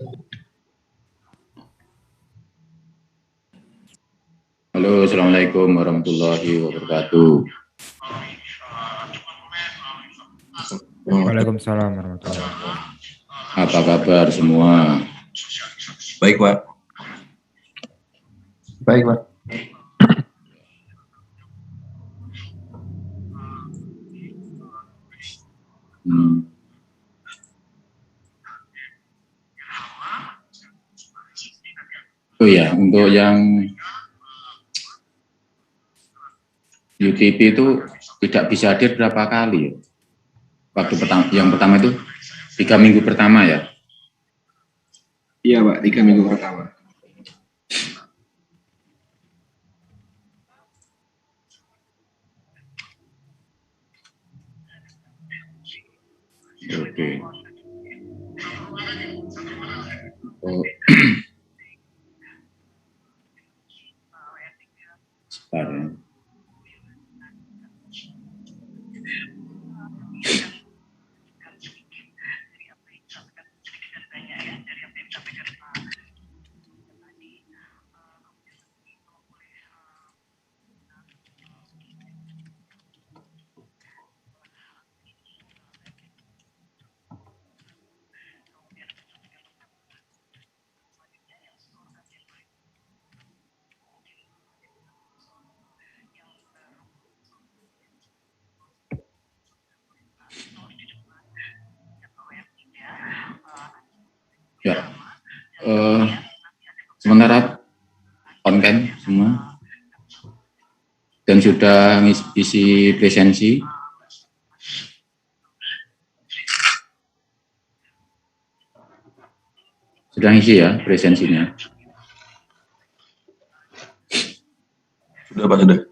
Halo, assalamualaikum warahmatullahi wabarakatuh. Waalaikumsalam warahmatullahi wabarakatuh. Apa kabar semua? Baik, Pak. Baik, Pak. Oh ya, untuk yang UTP itu tidak bisa hadir berapa kali? Waktu yang pertama itu 3 minggu pertama ya? Iya, Pak, 3 minggu pertama. Oke. Oh. Sebentar ya. Ya, sementara konten semua dan sudah isi presensi. Sudah isi ya presensinya. Sudah, Pak, sudah.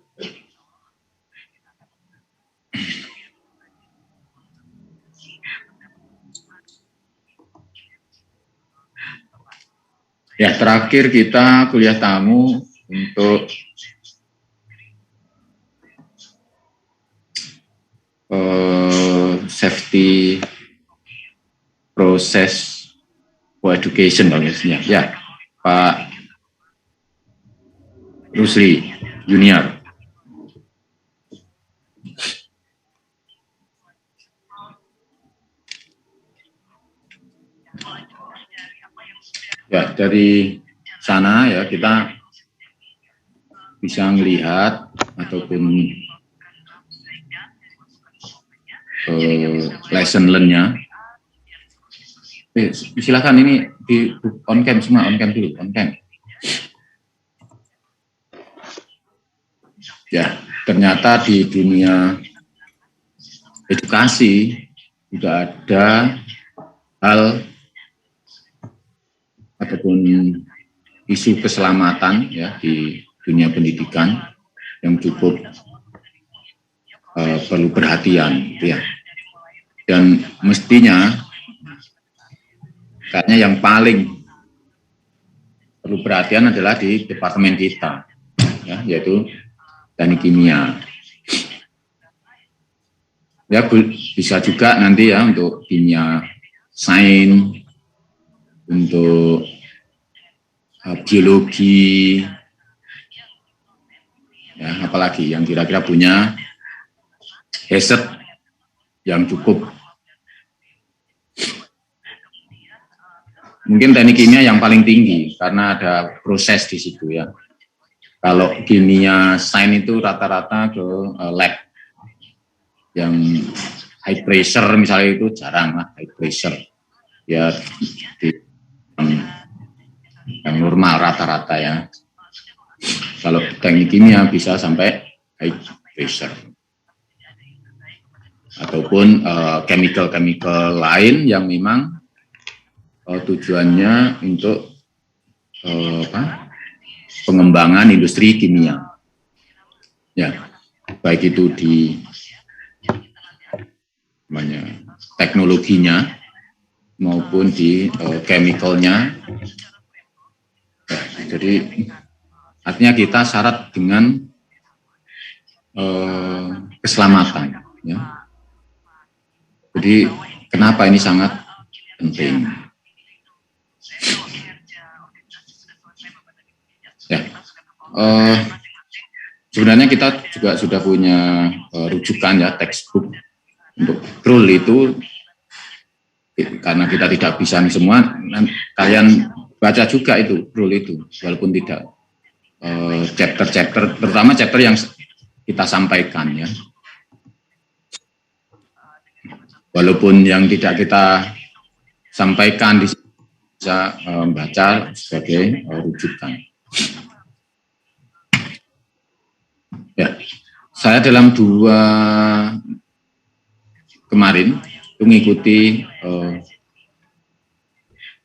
Ya, terakhir kita kuliah tamu untuk safety process for education biasanya. Ya, Pak Rusli Junior. Ya, dari sana ya kita bisa melihat ataupun lesson learn-nya. Silakan ini di on cam semua, on cam dulu, on cam. Ya, ternyata di dunia edukasi juga ada hal ataupun isu keselamatan ya di dunia pendidikan yang cukup perlu perhatian ya. Dan mestinya kayaknya yang paling perlu perhatian adalah di departemen kita ya, yaitu teknik kimia. Ya, bisa juga nanti ya untuk kimia sains, untuk biologi, ya, apalagi yang kira-kira punya hazard yang cukup. Mungkin teknik kimia yang paling tinggi karena ada proses di situ ya. Kalau kimia sains itu rata-rata ke lab yang high pressure misalnya itu jarang lah, high pressure ya di yang normal rata-rata ya. Kalau teknik kimia bisa sampai high pressure ataupun chemical lain yang memang tujuannya untuk pengembangan industri kimia ya, baik itu di teknologinya maupun di chemicalnya. Jadi artinya kita syarat dengan keselamatan ya. Jadi kenapa ini sangat penting? Ya, sebenarnya kita juga sudah punya rujukan ya, textbook untuk rule itu, karena kita tidak bisa semua, kalian baca juga itu rule itu, walaupun tidak chapter-chapter, terutama chapter yang kita sampaikan ya. Walaupun yang tidak kita sampaikan bisa membaca sebagai rujukan. Ya, saya dalam 2 kemarin itu mengikuti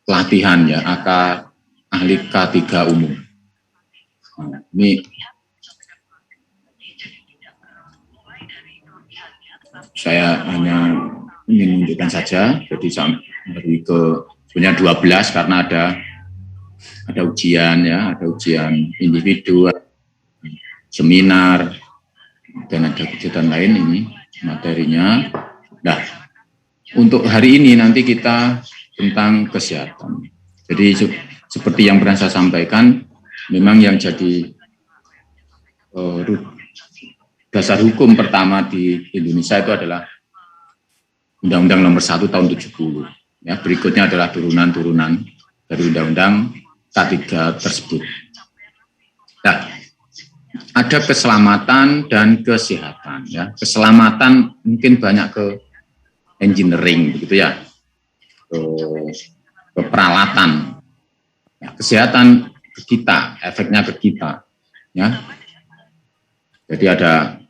pelatihan ya, ahli K3 umum. Nah, ini saya hanya ingin menunjukkan saja, jadi sampai ke punya 12 karena ada ujian ya, ada ujian individu, seminar, dan ada kegiatan lain ini materinya. Nah, untuk hari ini nanti kita tentang kesehatan. Jadi seperti yang pernah saya sampaikan, memang yang jadi dasar hukum pertama di Indonesia itu adalah Undang-Undang Nomor 1 Tahun 70. Ya, berikutnya adalah turunan-turunan dari Undang-Undang K3 tersebut. Nah, ada keselamatan dan kesehatan. Ya, keselamatan mungkin banyak ke engineering, begitu ya, ke peralatan. Ya, kesehatan ke kita, efeknya ke kita. Ya, jadi ada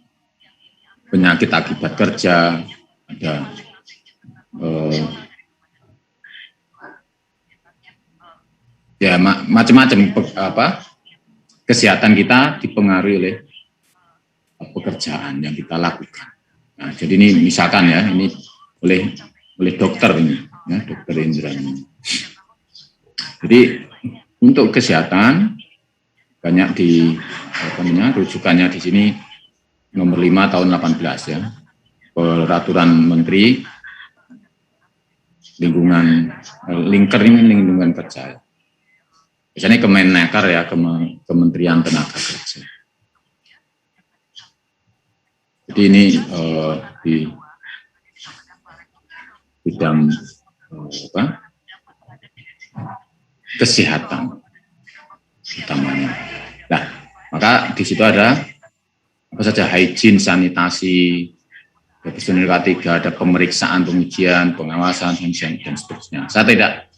penyakit akibat kerja, ada ya macam-macam kesehatan kita dipengaruhi oleh pekerjaan yang kita lakukan. Nah, jadi ini misalkan ya, ini oleh dokter ini, ya, dokter Indra ini. Jadi untuk kesehatan banyak rujukannya di sini nomor 5 tahun 18 ya, peraturan Menteri lingkungan kerja. Biasanya Kemenaker ya, Kementerian Tenaga Kerja. Jadi ini di bidang kesehatan utamanya. Nah, maka di situ ada apa saja, hygiene, sanitasi, personil K3, ada pemeriksaan, pengujian, pengawasan, dan seterusnya. Saya tidak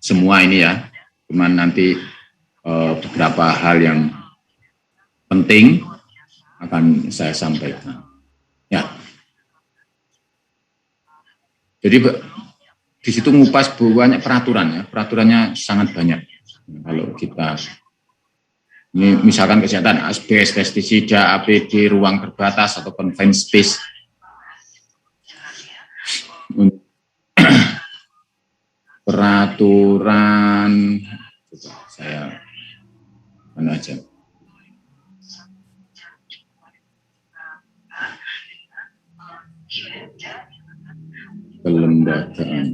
semua ini ya, cuman nanti beberapa hal yang penting akan saya sampaikan. Ya, jadi di situ ngupas banyak peraturan ya, peraturannya sangat banyak. Kalau kita ini misalkan kesehatan, asbes, pestisida, APD, ruang terbatas atau confined space. Peraturan, saya mana aja. Kelembagaan.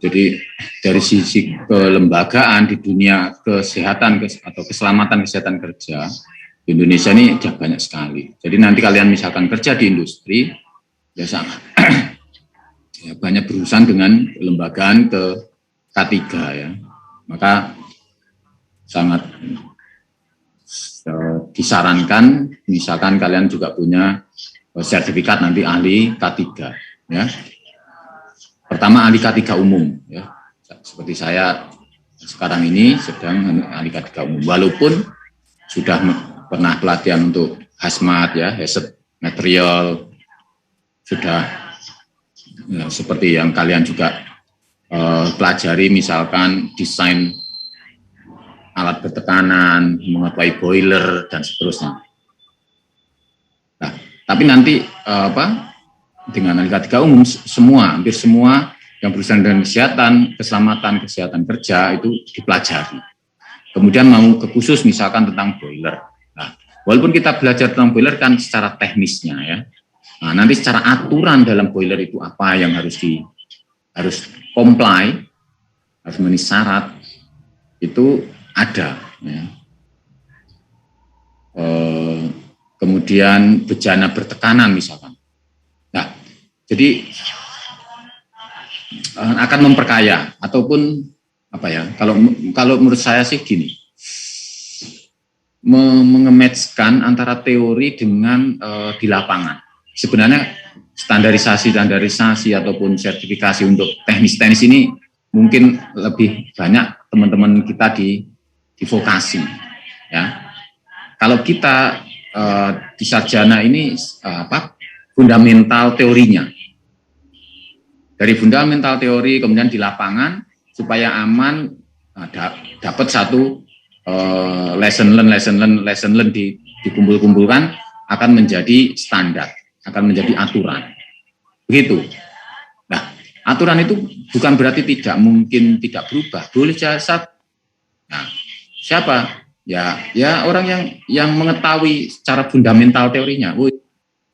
Jadi dari sisi kelembagaan di dunia kesehatan atau keselamatan kesehatan kerja, di Indonesia ini sudah banyak sekali. Jadi nanti kalian misalkan kerja di industri, ya sama, ya banyak berurusan dengan kelembagaan ke K3 ya, maka sangat disarankan misalkan kalian juga punya sertifikat nanti ahli K3 ya. Pertama ahli K3 umum ya, seperti saya sekarang ini sedang ahli K3 umum, walaupun sudah pernah pelatihan untuk hazmat ya, hazard material, sudah ya, seperti yang kalian juga pelajari misalkan desain alat bertekanan, mengetahui boiler dan seterusnya. Nah, tapi nanti dengan ahli K3 umum hampir semua yang berurusan dengan kesehatan, keselamatan, kesehatan kerja itu dipelajari. kemudian mau ke khusus misalkan tentang boiler. Nah, walaupun kita belajar tentang boiler kan secara teknisnya ya. Nah, nanti secara aturan dalam boiler itu apa yang harus comply, harus memenuhi syarat, itu ada. Ya. Kemudian bejana bertekanan misalkan. Nah, jadi akan memperkaya ataupun apa ya? Kalau menurut saya sih gini, mengematchkan antara teori dengan di lapangan. Sebenarnya standarisasi ataupun sertifikasi untuk teknis-teknis ini mungkin lebih banyak teman-teman kita di vokasi, ya. Kalau kita di sarjana ini fundamental teorinya. Dari fundamental teori kemudian di lapangan supaya aman dapat satu lesson learn dikumpul-kumpulkan akan menjadi standar, akan menjadi aturan. Begitu. Nah, aturan itu bukan berarti tidak mungkin tidak berubah. Boleh saja. Nah, siapa? Ya orang yang mengetahui secara fundamental teorinya,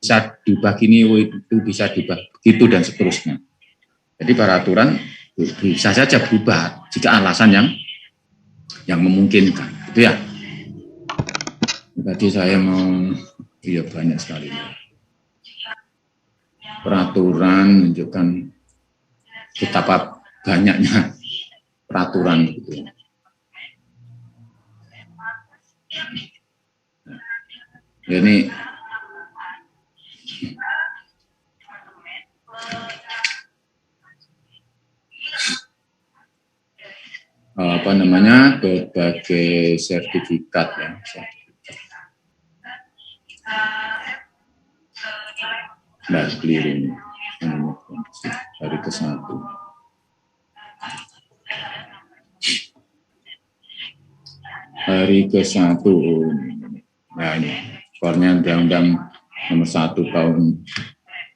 bisa diubah gini, itu bisa diubah begitu dan seterusnya. Jadi peraturan bisa saja berubah jika alasan yang memungkinkan, gitu ya. Tadi saya mau, iya banyak sekali. Peraturan menunjukkan betapa banyaknya peraturan gitu ya. Ini berbagai sertifikat ya. Nah, keliru ini. Hari ke-1. Hari ke-1. Nah ini, skornya Undang-Undang nomor 1 tahun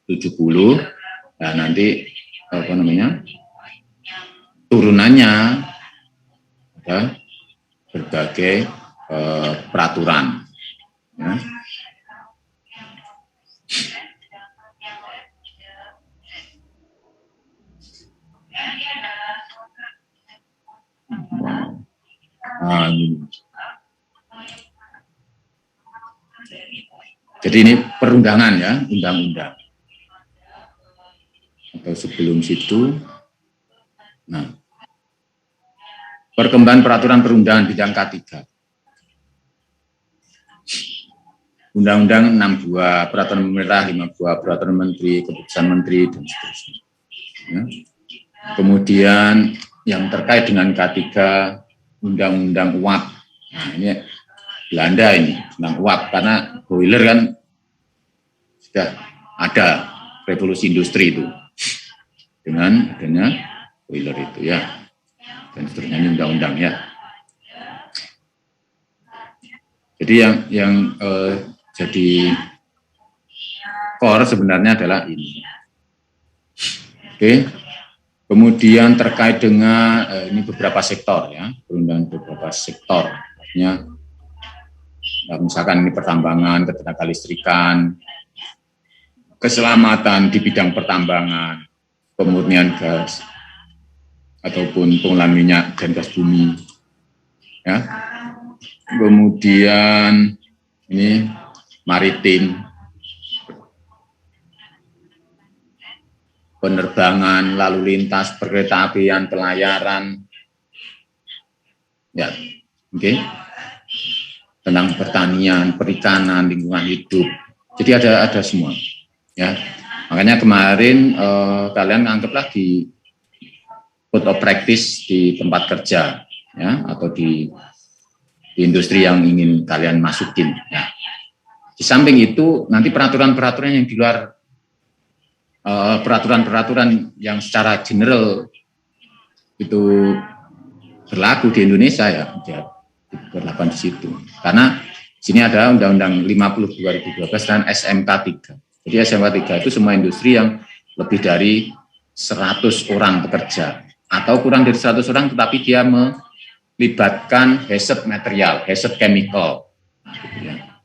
70. Nah nanti turunannya ada berbagai peraturan. Ya. Ini. Jadi ini perundangan ya, undang-undang. Atau sebelum situ, nah, perkembangan peraturan perundangan bidang K3. Undang-Undang 62, Peraturan Pemerintah 52, Peraturan Menteri, Keputusan Menteri, dan seterusnya. Ya. Kemudian yang terkait dengan K3, Undang-Undang UAP. Nah, ini Belanda ini, tentang UAP, karena boiler kan sudah ada revolusi industri itu. Dengan adanya boiler itu ya. Dan seterusnya ini undang-undang ya. Jadi yang jadi core sebenarnya adalah ini. Oke. Kemudian terkait dengan ini beberapa sektor ya, perundangan beberapa sektor. Artinya misalkan ini pertambangan, ketenagalistrikan, keselamatan di bidang pertambangan, pemurnian gas ataupun pengolahan minyak dan gas bumi. Ya. Kemudian ini maritim, penerbangan, lalu lintas, perkeretaapian, pelayaran, ya, oke, tentang pertanian, perikanan, lingkungan hidup. Jadi ada semua, ya. Makanya kemarin kalian anggaplah di code of practice di tempat kerja, ya, atau di industri yang ingin kalian masukin. Ya. Di samping itu nanti peraturan-peraturan yang di luar peraturan-peraturan yang secara general itu berlaku di Indonesia ya berlaku di situ. Karena di sini ada Undang-Undang 50 2012 dan SMK 3. Jadi SMK 3 itu semua industri yang lebih dari 100 orang bekerja atau kurang dari 100 orang tetapi dia libatkan hazard material, hazard chemical. Ya.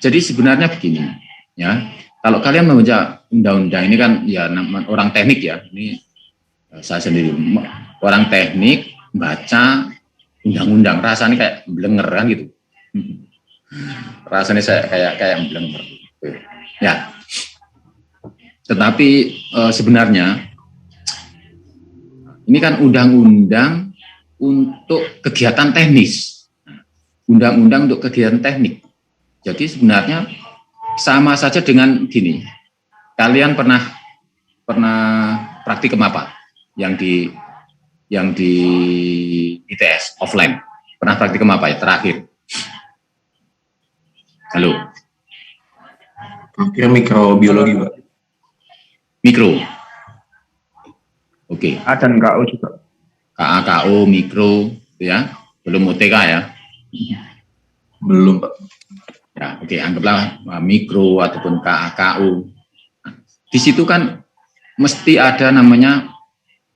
Jadi sebenarnya begini, ya. Kalau kalian membaca undang-undang ini kan ya orang teknik ya, ini saya sendiri orang teknik baca undang-undang rasanya kayak blenger kan gitu. Rasanya saya kayak blenger. Ya. Tetapi sebenarnya ini kan undang-undang untuk kegiatan teknis. Undang-undang untuk kegiatan teknik. Jadi sebenarnya sama saja dengan gini. Kalian pernah praktikum apa? Yang di ITS offline. Pernah praktikum apa ya terakhir? Halo. Praktikum mikrobiologi, Pak. Mikro. Oke. Dan KO juga. KO, mikro, ya. Belum UTK ya. Belum, Pak. Ya, oke, anggaplah mikro ataupun KU. Di situ kan mesti ada namanya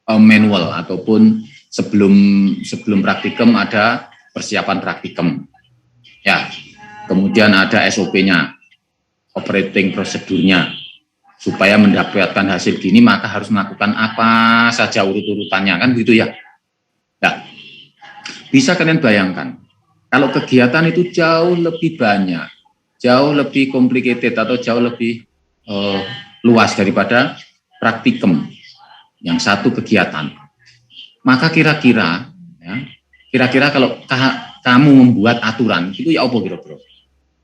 manual ataupun sebelum praktikum ada persiapan praktikum. Ya. Kemudian ada SOP-nya, operating prosedurnya. Supaya mendapatkan hasil gini maka harus melakukan apa saja urut-urutannya kan gitu ya. Nah, bisa kalian bayangkan kalau kegiatan itu jauh lebih banyak, jauh lebih complicated atau jauh lebih luas daripada praktikum yang satu kegiatan. Maka kira-kira kalau kamu membuat aturan itu ya apa kira-kira?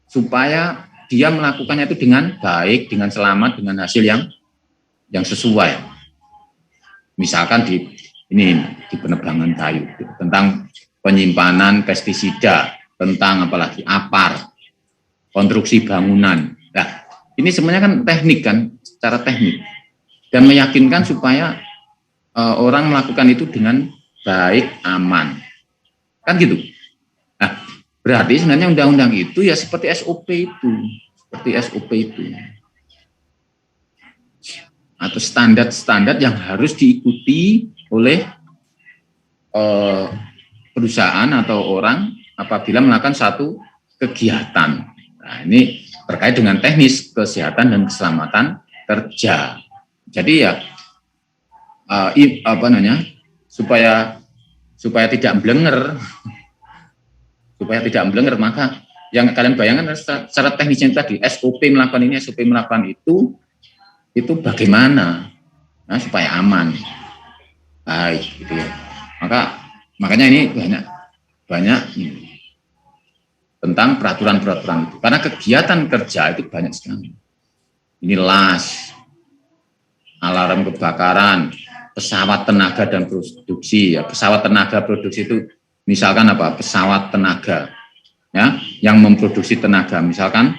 Supaya dia melakukannya itu dengan baik, dengan selamat, dengan hasil yang sesuai. Misalkan di penebangan kayu tentang penyimpanan pestisida, tentang apalagi APAR, konstruksi bangunan. Nah, ini semuanya kan teknik kan, secara teknik. Dan meyakinkan supaya orang melakukan itu dengan baik, aman. Kan gitu. Nah, berarti sebenarnya undang-undang itu ya seperti SOP itu. Atau standar-standar yang harus diikuti oleh perusahaan atau orang apabila melakukan satu kegiatan. Nah, ini terkait dengan teknis kesehatan dan keselamatan kerja. Jadi ya supaya tidak blenger, maka yang kalian bayangkan secara teknisnya tadi SOP melakukan ini, SOP melakukan itu bagaimana? Nah, supaya aman, baik gitu ya. Makanya ini banyak tentang peraturan-peraturan itu. Karena kegiatan kerja itu banyak sekali. Ini las, alarm kebakaran, pesawat tenaga dan produksi. Ya, pesawat tenaga produksi itu misalkan apa? Pesawat tenaga, ya, yang memproduksi tenaga, misalkan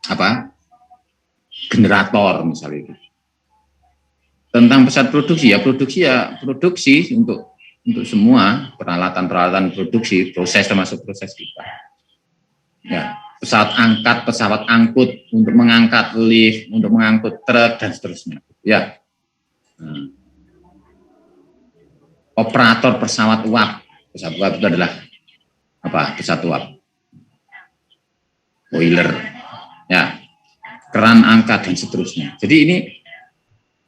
apa? Generator misalnya itu. Tentang pesawat produksi untuk semua peralatan produksi, proses termasuk proses kita. Ya, pesawat angkat, pesawat angkut, untuk mengangkat lift, untuk mengangkut truk dan seterusnya. Ya. Operator pesawat uap. Pesawat uap itu adalah apa? Pesawat uap. Boiler. Ya. Keran angkat dan seterusnya. Jadi ini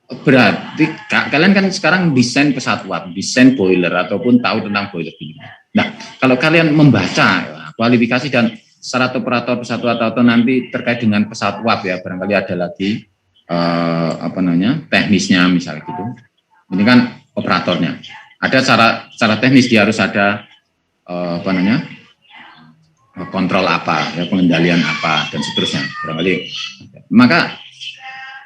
berarti kalian kan sekarang desain pesawat uap, desain boiler ataupun tahu tentang boiler ini. Nah, kalau kalian membaca kualifikasi dan syarat operator pesawat uap atau nanti terkait dengan pesawat uap ya, barangkali ada lagi teknisnya misalnya gitu. Ini kan operatornya. Ada secara teknis dia harus ada kontrol apa, ya, pengendalian apa dan seterusnya. Barangkali. Maka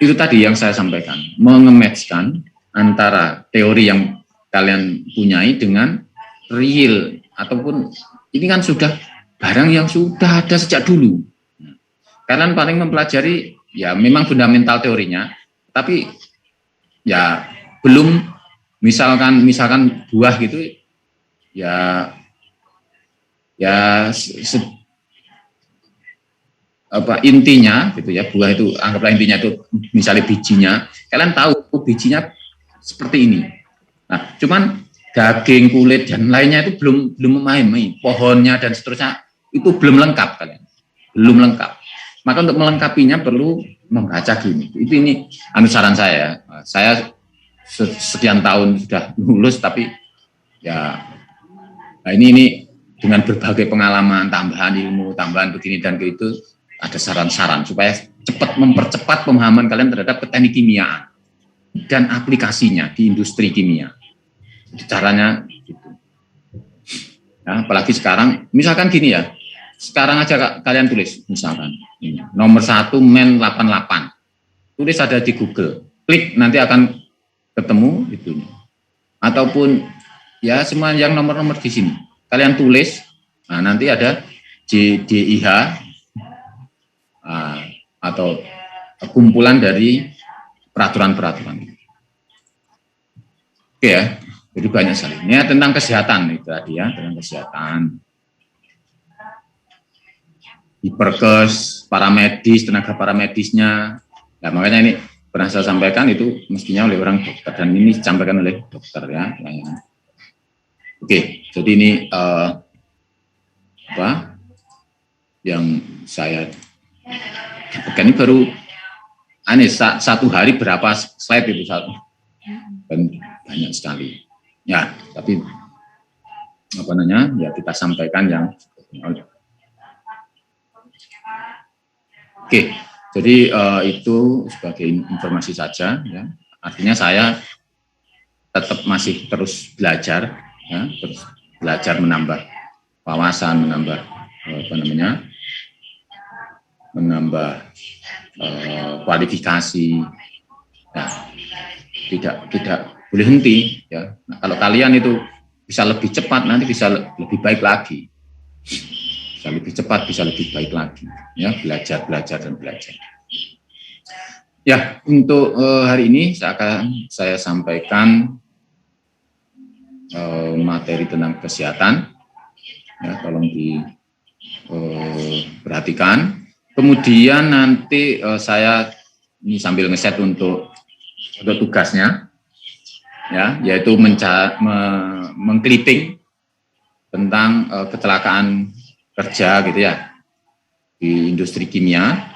itu tadi yang saya sampaikan, mengematchkan antara teori yang kalian punyai dengan real, ataupun ini kan sudah barang yang sudah ada sejak dulu. Kalian paling mempelajari ya memang fundamental teorinya, tapi ya belum misalkan buah gitu ya intinya gitu ya, buah itu anggaplah intinya itu misalnya bijinya, kalian tahu bijinya seperti ini. Nah, cuman daging, kulit dan lainnya itu belum memahami, pohonnya dan seterusnya itu belum lengkap kalian, belum lengkap. Maka untuk melengkapinya perlu membaca gini. Itu ini saran saya. Saya sekian tahun sudah lulus, tapi ya nah ini dengan berbagai pengalaman, tambahan ilmu, tambahan begini dan begitu, ada saran-saran supaya cepat mempercepat pemahaman kalian terhadap teknik kimiaan dan aplikasinya di industri kimia. Caranya gitu. Ya, apalagi sekarang, misalkan gini ya, sekarang aja kalian tulis, misalkan ini, nomor 1 Men 88, tulis ada di Google, klik nanti akan ketemu itu. Ataupun ya semua yang nomor-nomor di sini, kalian tulis, nah nanti ada JDIH atau kumpulan dari peraturan-peraturan. Oke ya. Jadi banyak sekali. Ini tentang kesehatan itu tadi ya, tentang kesehatan. Hiperkes, paramedis, tenaga paramedisnya. Nah, makanya ini pernah saya sampaikan itu mestinya oleh orang dokter dan ini disampaikan oleh dokter ya. Oke, jadi ini apa yang saya dapatkan ini baru satu hari berapa slide itu satu dan banyak sekali. Ya, tapi apa namanya? Ya kita sampaikan yang oke. Jadi itu sebagai informasi saja. Ya. Artinya saya tetap masih terus belajar, ya, terus belajar menambah wawasan, menambah apa namanya? Menambah kualifikasi. Ya, tidak boleh henti ya. Nah, kalau kalian itu bisa lebih cepat nanti bisa lebih baik lagi. Bisa lebih cepat, bisa lebih baik lagi ya, belajar dan belajar. Ya, untuk hari ini saya sampaikan materi tentang kesehatan. Ya, tolong diperhatikan. Kemudian nanti saya ini sambil ngeset untuk tugasnya. Ya, yaitu mengklipping tentang kecelakaan kerja gitu ya di industri kimia.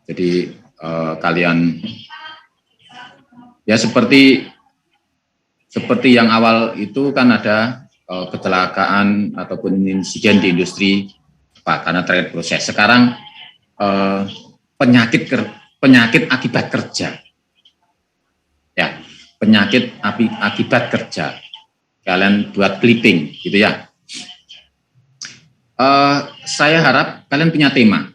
Jadi kalian ya seperti yang awal itu kan ada kecelakaan ataupun insiden di industri karena trade proses. Sekarang penyakit akibat kerja. Ya, penyakit akibat kerja. Kalian buat clipping, gitu ya. Saya harap kalian punya tema.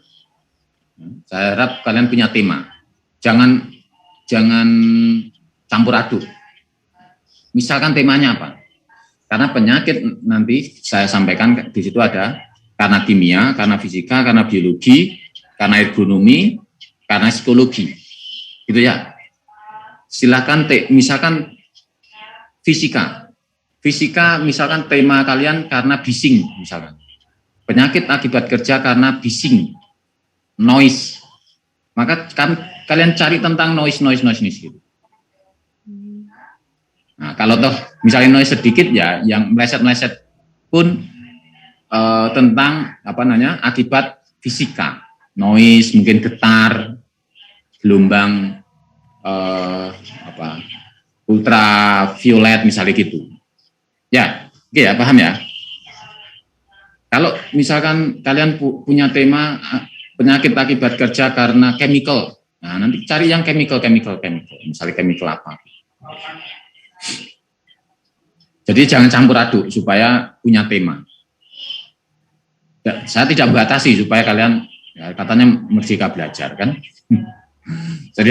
Jangan campur aduk. Misalkan temanya apa? Karena penyakit nanti saya sampaikan di situ ada karena kimia, karena fisika, karena biologi, karena ergonomi, karena psikologi, gitu ya. Silakan misalkan fisika misalkan tema kalian karena bising misalkan. Penyakit akibat kerja karena bising, noise. Maka kalian cari tentang noise gitu. Nah, kalau toh misalnya noise sedikit ya yang meleset pun tentang apa namanya akibat fisika. Noise mungkin getar, gelombang ultraviolet misalnya gitu. Ya, oke ya, paham ya. Kalau misalkan kalian punya tema penyakit akibat kerja karena chemical, nah nanti cari yang chemical, misalnya chemical apa. Jadi jangan campur aduk supaya punya tema. Ya, saya tidak membatasi supaya kalian ya, katanya merdeka belajar kan. Jadi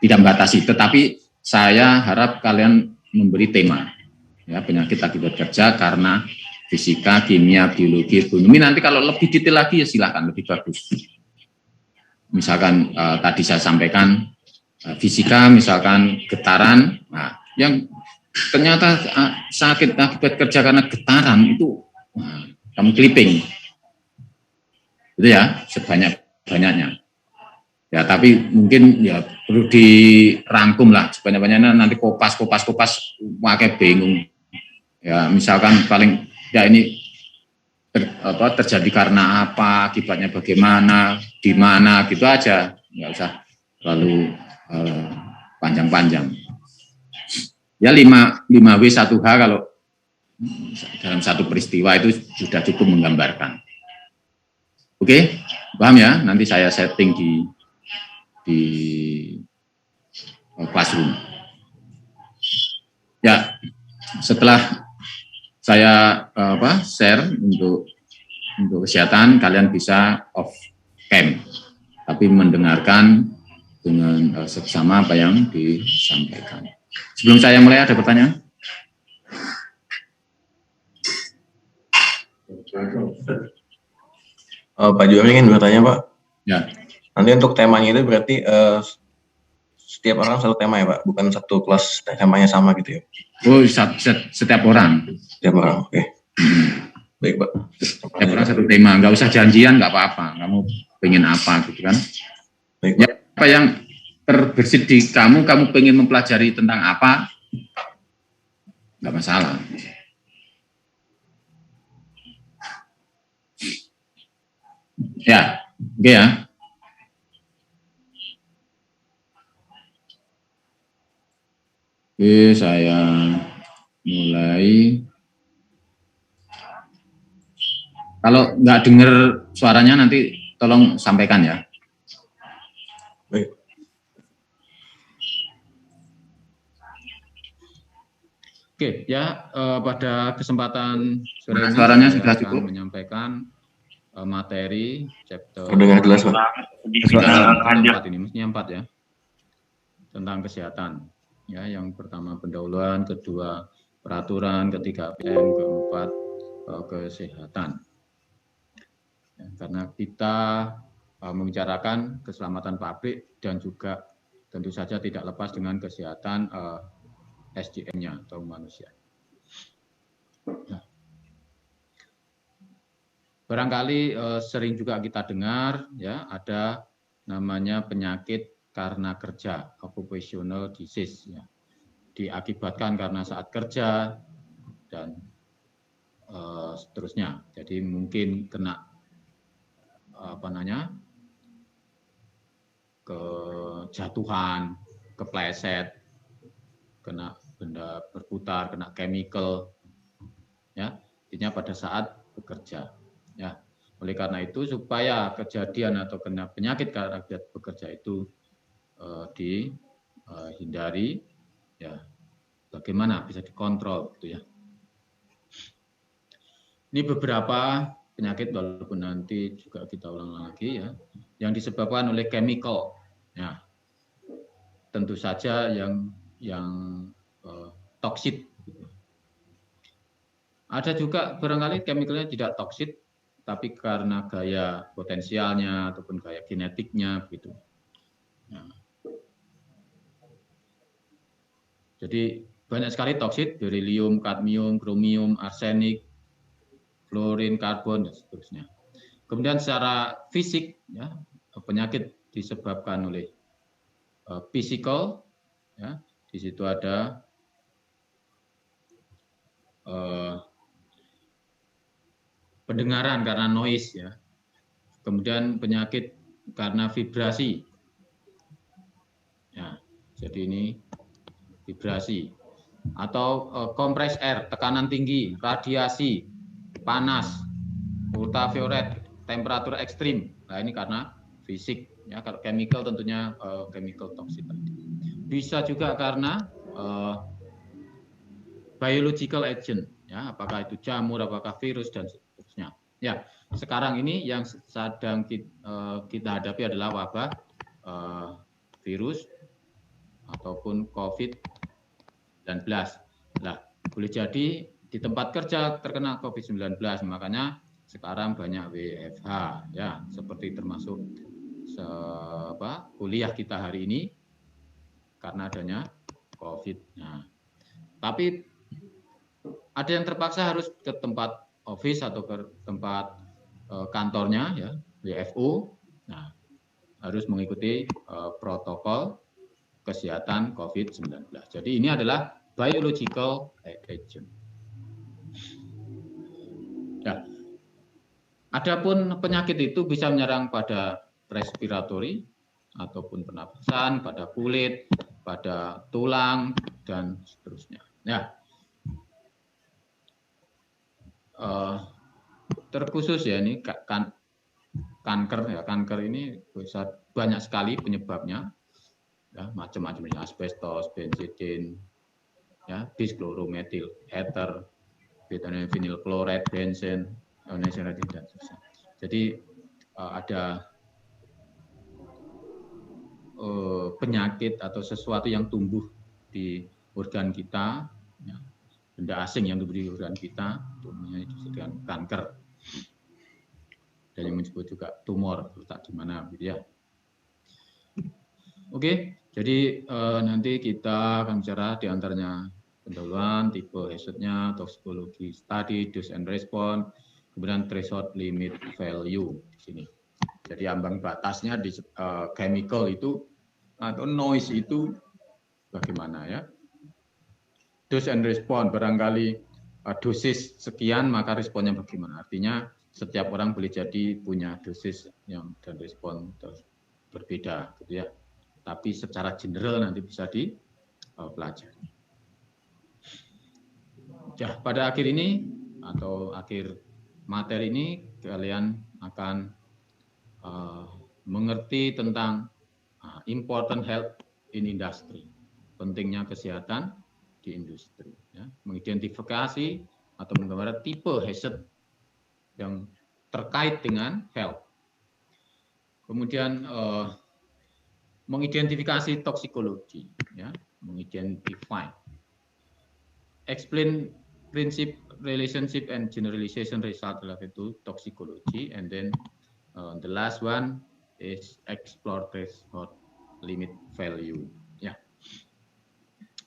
tidak membatasi, tetapi saya harap kalian memberi tema. Ya, penyakit akibat kerja karena fisika, kimia, biologi, ekonomi. Nanti kalau lebih detail lagi ya silakan, lebih bagus. Misalkan tadi saya sampaikan fisika, misalkan getaran. Nah, yang ternyata sakit akibat kerja karena getaran itu kamu clipping. Itu ya, sebanyak-banyaknya. Ya, tapi mungkin ya perlu dirangkum lah sebanyak-banyaknya, nanti kopas pakai bingung. Ya, misalkan paling ya ini terjadi karena apa, akibatnya bagaimana, di mana gitu aja, nggak usah terlalu panjang-panjang. Ya 5W 1H kalau dalam satu peristiwa itu sudah cukup menggambarkan. Oke, paham ya? Nanti saya setting di classroom. Ya, setelah saya share untuk kesehatan, kalian bisa off cam, tapi mendengarkan dengan seksama apa yang disampaikan. Sebelum saya mulai, ada pertanyaan? Pak Juari ingin bertanya, Pak. Ya. Nanti untuk temanya itu berarti setiap orang satu tema ya, Pak? Bukan satu kelas temanya sama gitu ya? Oh, setiap orang. Setiap orang, oke. Baik, Pak. Setiap orang satu tema, nggak usah janjian, nggak apa-apa. Kamu pengen apa gitu kan? Baik, ya, apa yang terbersit di kamu pengen mempelajari tentang apa? Nggak masalah. Ya, oke ya. Oke, saya mulai. Kalau nggak dengar suaranya nanti tolong sampaikan ya. Baik. Oke, ya pada kesempatan sore ini suaranya sudah cukup menyampaikan materi chapter Terdengar jelas, Pak. 4 ini, mestinya 4 ya, tentang kesehatan. Ya, yang pertama pendahuluan, kedua peraturan, ketiga PM, keempat kesehatan. Ya, karena kita membicarakan keselamatan pabrik dan juga tentu saja tidak lepas dengan kesehatan SDM-nya atau manusia. Nah, barangkali sering juga kita dengar ya, ada namanya penyakit karena kerja, occupational disease ya. Diakibatkan karena saat kerja dan seterusnya. Jadi mungkin kena kejatuhan, kepleset, kena benda berputar, kena chemical ya, intinya pada saat bekerja. Ya, oleh karena itu supaya kejadian atau kena penyakit karena bekerja itu dihindari, ya bagaimana bisa dikontrol gitu ya. Ini beberapa penyakit, walaupun nanti juga kita ulang lagi ya, yang disebabkan oleh chemical. Ya, tentu saja yang toksit. Ada juga barangkali chemicalnya tidak toksit, tapi karena gaya potensialnya ataupun gaya genetiknya begitu. Nah, jadi banyak sekali toksit, berilium, kadmium, kromium, arsenik, fluorin, karbon dan seterusnya. Kemudian secara fisik, ya, penyakit disebabkan oleh physical, ya, di situ ada pendengaran karena noise ya. Kemudian penyakit karena vibrasi. Ya, jadi ini vibrasi atau kompres air, tekanan tinggi, radiasi, panas, ultraviolet, temperatur ekstrim. Nah, ini karena fisik ya. Kalau chemical tentunya chemical toxic. Bisa juga karena biological agent ya, apakah itu jamur, apakah virus dan seterusnya. Ya, sekarang ini yang sedang kita hadapi adalah wabah virus ataupun COVID-19. Nah, boleh jadi di tempat kerja terkena COVID-19, makanya sekarang banyak WFH ya, seperti termasuk kuliah kita hari ini karena adanya COVID. Nah, tapi ada yang terpaksa harus ke tempat office atau ke tempat kantornya ya, WFO. Nah, harus mengikuti protokol kesehatan COVID-19. Jadi ini adalah biological agent. Ya. Adapun penyakit itu bisa menyerang pada respiratory ataupun pernapasan, pada kulit, pada tulang dan seterusnya. Ya. Terkhusus ya ini kanker ya, kanker ini bisa banyak sekali penyebabnya, ya, macam-macam, asbestos, benzidin, ya, bischloromethyl ether, vinyl chloride, benzen, dan seterusnya. Jadi ada penyakit atau sesuatu yang tumbuh di organ kita, ya, benda asing yang tumbuh di organ kita, itu disebut kanker. Dan yang disebut juga tumor, letak di mana, gitu ya. Oke, jadi nanti kita akan bicara di antaranya pendahuluan, tipe hazard-nya, toksikologi study, dose and response, kemudian threshold limit value di sini. Jadi ambang batasnya di chemical itu atau noise itu bagaimana ya? Dose and response, barangkali dosis sekian maka responnya bagaimana? Artinya setiap orang boleh jadi punya dosis yang dan respon berbeda, gitu ya. Tapi secara general nanti bisa dipelajari. Ya, pada akhir ini atau akhir materi ini kalian akan mengerti tentang important health in industry, pentingnya kesehatan di industri, ya. Mengidentifikasi atau menggambarkan tipe hazard yang terkait dengan health. Kemudian mengidentifikasi toksikologi, ya, mengidentify, explain prinsip relationship and generalization result related to toxicology, and then the last one is explore threshold limit value. Ya,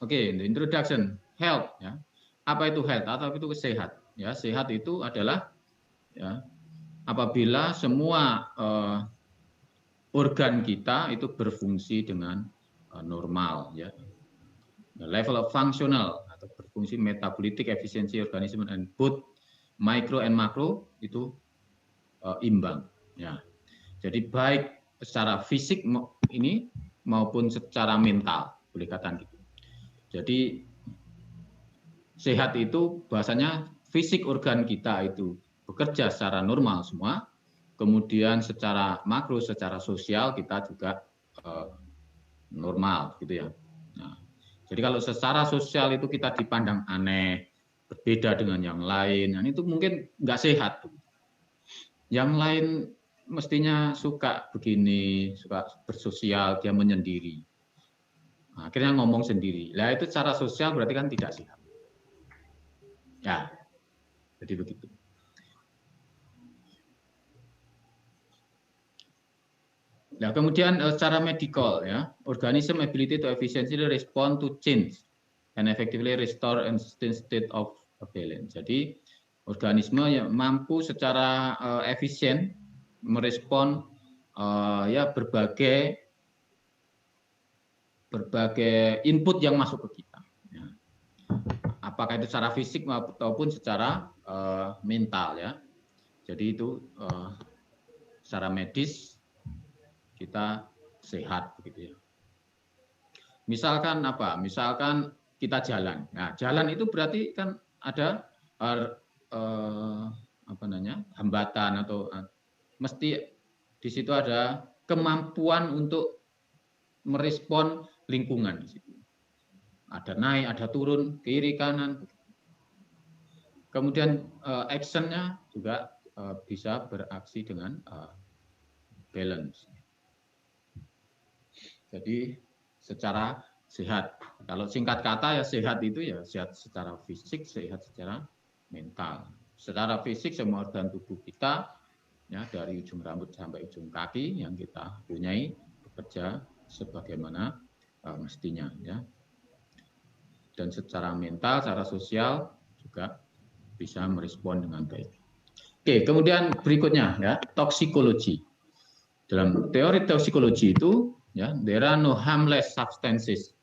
oke, the introduction health, ya. Apa itu health atau itu sehat? Ya, sehat itu adalah, ya, apabila semua organ kita itu berfungsi dengan normal, ya. The level of functional atau berfungsi metabolitic efficiency organism and both micro and macro itu imbang, ya. Jadi baik secara fisik ini maupun secara mental, boleh katakan gitu. Jadi sehat itu bahasanya fisik organ kita itu bekerja secara normal semua, kemudian secara makro, secara sosial kita juga normal, gitu ya. Nah, jadi kalau secara sosial itu kita dipandang aneh, berbeda dengan yang lain, nah itu mungkin nggak sehat. Yang lain mestinya suka begini, suka bersosial, dia menyendiri. Nah, akhirnya ngomong sendiri. Lah itu secara sosial berarti kan tidak sehat. Ya, jadi begitu. Nah, kemudian secara medical, ya, organism ability to efficiently respond to change and effectively restore and sustain state of balance. Jadi organisme yang mampu secara efisien merespon ya berbagai input yang masuk ke kita. Ya. Apakah itu secara fisik maupun secara mental, ya. Jadi itu secara medis kita sehat, begitu ya. Misalkan apa? Misalkan kita jalan. Nah, jalan itu berarti kan ada hambatan atau mesti di situ ada kemampuan untuk merespon lingkungan di situ. Ada naik, ada turun, kiri kanan. Kemudian actionnya juga bisa beraksi dengan balance. Jadi secara sehat. Kalau singkat kata ya sehat itu ya sehat secara fisik, sehat secara mental. Secara fisik semua organ tubuh kita, ya, dari ujung rambut sampai ujung kaki yang kita punyai bekerja sebagaimana mestinya, ya. Dan secara mental, secara sosial juga bisa merespon dengan baik. Oke, kemudian berikutnya, ya, toksikologi. Dalam teori toksikologi itu, ya, there are no harmless substances,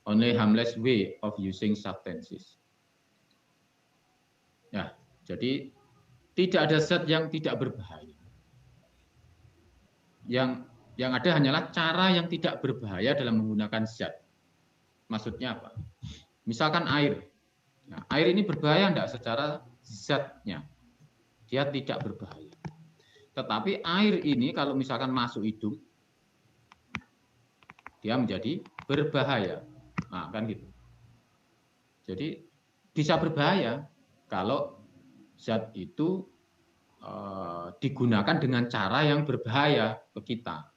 only harmless way of using substances. Ya, jadi tidak ada zat yang tidak berbahaya. Yang ada hanyalah cara yang tidak berbahaya dalam menggunakan zat. Maksudnya apa? Misalkan air. Nah, air ini berbahaya enggak secara zatnya? Dia tidak berbahaya. Tetapi air ini kalau misalkan masuk hidung, dia menjadi berbahaya. Nah, kan gitu. Jadi bisa berbahaya kalau zat itu digunakan dengan cara yang berbahaya ke kita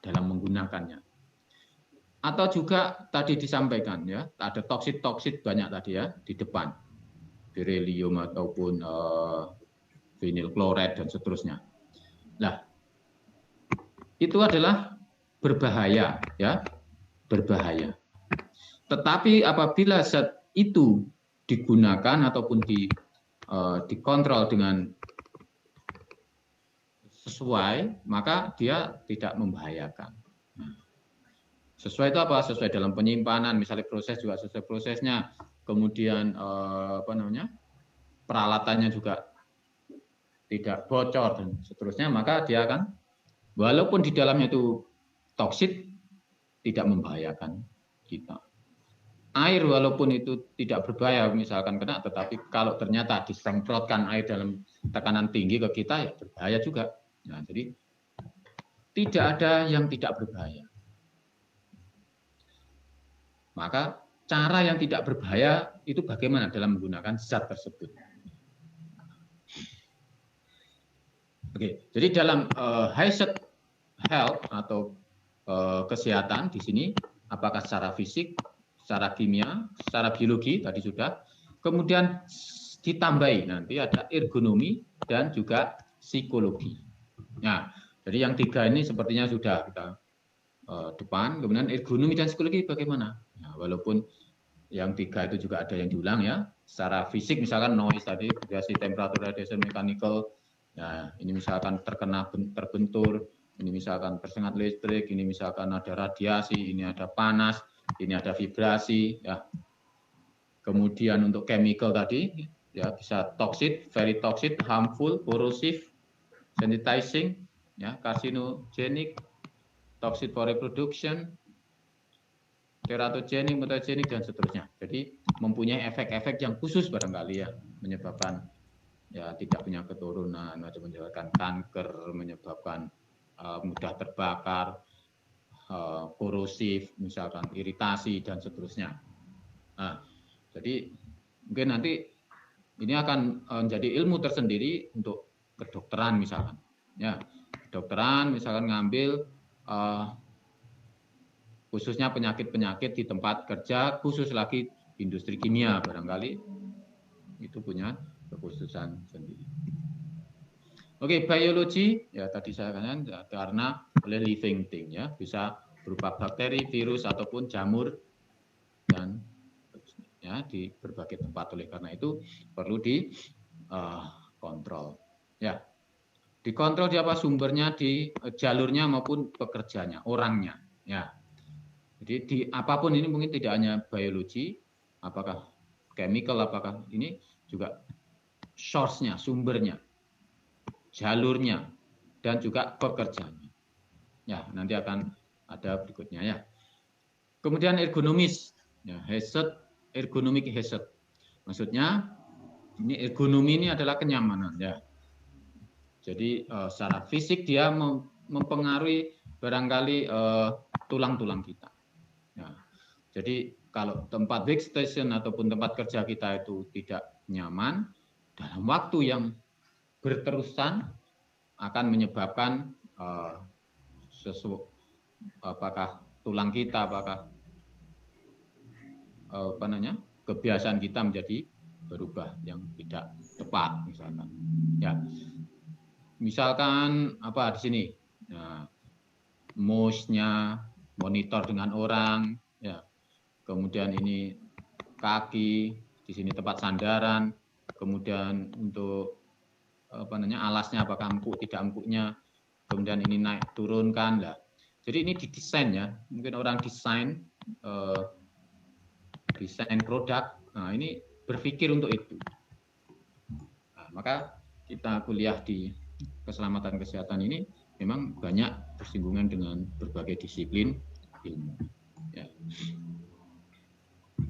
dalam menggunakannya. Atau juga tadi disampaikan ya, ada toksit banyak tadi ya di depan, beryllium ataupun vinyl klorid dan seterusnya. Nah, itu adalah berbahaya ya, berbahaya. Tetapi apabila zat itu digunakan ataupun dikontrol dengan sesuai, maka dia tidak membahayakan. Sesuai itu apa? Sesuai dalam penyimpanan, misalnya proses juga sesuai prosesnya, kemudian peralatannya juga tidak bocor dan seterusnya, maka dia akan, walaupun di dalamnya itu toksit, tidak membahayakan kita. Air walaupun itu tidak berbahaya misalkan kena, tetapi kalau ternyata disemprotkan air dalam tekanan tinggi ke kita, ya berbahaya juga. Nah, jadi tidak ada yang tidak berbahaya. Maka cara yang tidak berbahaya itu bagaimana dalam menggunakan zat tersebut. Oke, jadi dalam hazard health atau kesehatan di sini, apakah secara fisik, secara kimia, secara biologi tadi sudah, kemudian ditambahi nanti ada ergonomi dan juga psikologi. Nah, jadi yang 3 ini sepertinya sudah kita depan, kemudian ergonomi dan psikologi bagaimana? Nah, walaupun yang 3 itu juga ada yang diulang ya, secara fisik misalkan noise tadi, variasi temperatur, radiation, mechanical, nah ini misalkan terbentur, ini misalkan tersengat listrik, ini misalkan ada radiasi, ini ada panas, ini ada vibrasi, ya. Kemudian untuk chemical tadi, ya bisa toxic, very toxic, harmful, corrosive, sensitizing, ya, carcinogenic, toxic for reproduction, teratogenik, mutagenik dan seterusnya. Jadi mempunyai efek-efek yang khusus barangkali ya, menyebabkan ya tidak punya keturunan, menyebabkan kanker, menyebabkan mudah terbakar, korosif, misalkan iritasi dan seterusnya. Nah, jadi mungkin nanti ini akan menjadi ilmu tersendiri untuk kedokteran misalkan. Ya, kedokteran misalkan ngambil khususnya penyakit-penyakit di tempat kerja, khusus lagi industri kimia barangkali itu punya kekhususan sendiri. Oke, biologi ya tadi saya katakan karena oleh living thing ya, bisa berupa bakteri, virus ataupun jamur dan ya di berbagai tempat. Oleh karena itu perlu dikontrol. Ya, dikontrol di apa sumbernya, di jalurnya maupun pekerjanya, orangnya. Ya, jadi di apapun ini mungkin tidak hanya biologi, apakah chemical, apakah ini juga source-nya, sumbernya, jalurnya, dan juga pekerjaannya. Ya, nanti akan ada berikutnya ya. Kemudian ergonomis, ya, hazard, ergonomic hazard. Maksudnya ini ergonomi ini adalah kenyamanan ya. Jadi secara fisik dia mempengaruhi barangkali tulang-tulang kita. Ya. Jadi kalau tempat workstation ataupun tempat kerja kita itu tidak nyaman, dalam waktu yang berterusan akan menyebabkan apakah tulang kita, apakah kebiasaan kita menjadi berubah yang tidak tepat misalkan. Ya, misalkan apa di sini, nah, mouse-nya monitor dengan orang, ya, kemudian ini kaki, di sini tempat sandaran, kemudian untuk alasnya apakah empuk tidak empuknya, kemudian ini naik turunkan lah. Jadi ini didesain ya, mungkin orang desain produk, nah ini berpikir untuk itu. Nah, maka kita kuliah di keselamatan kesehatan ini memang banyak bersinggungan dengan berbagai disiplin ilmu. Ya.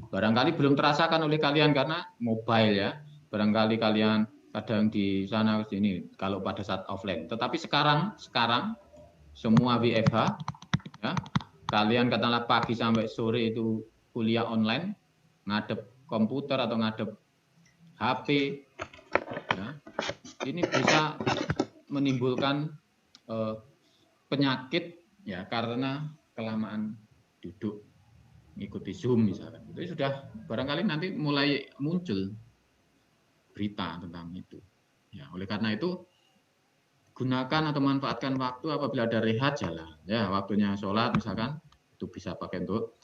Barangkali belum terasakan oleh kalian karena mobile ya. Barangkali kalian kadang di sana sini kalau pada saat offline. Tetapi sekarang semua WFH ya. Kalian katakanlah pagi sampai sore itu kuliah online, ngadep komputer atau ngadep HP ya. Ini bisa menimbulkan penyakit ya karena kelamaan duduk mengikuti Zoom misalkan. Itu sudah barangkali nanti mulai muncul berita tentang itu. Ya, oleh karena itu gunakan atau manfaatkan waktu apabila ada rehat jalan. Ya, waktunya sholat misalkan itu bisa pakai untuk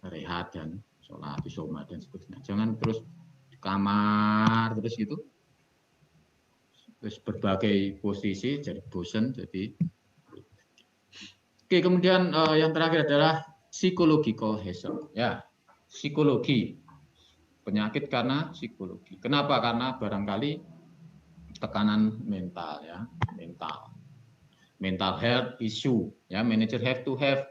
rehat dan sholat, isoma dan sebagainya. Jangan terus di kamar terus gitu. Terus berbagai posisi jadi bosan jadi. Oke, kemudian yang terakhir adalah psychological hazard. Ya, psikologi. Penyakit karena psikologi. Kenapa? Karena barangkali tekanan mental ya, mental health issue ya. Manager have to have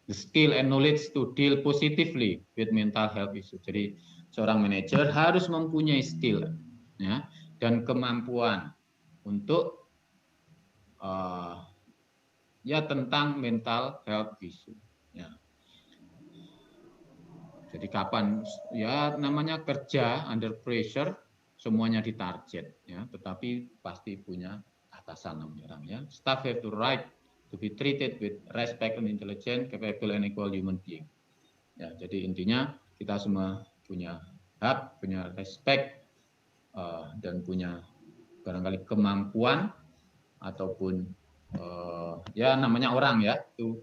the skill and knowledge to deal positively with mental health issue. Jadi seorang manajer harus mempunyai skill ya dan kemampuan untuk ya tentang mental health issue ya. Jadi kapan ya namanya kerja under pressure semuanya ditarget ya, tetapi pasti punya atasan namanya orang ya. Staff have to right to be treated with respect and intelligence, capable and equal human being. Ya, jadi intinya kita semua punya hak, punya respect dan punya barangkali kemampuan ataupun ya namanya orang ya itu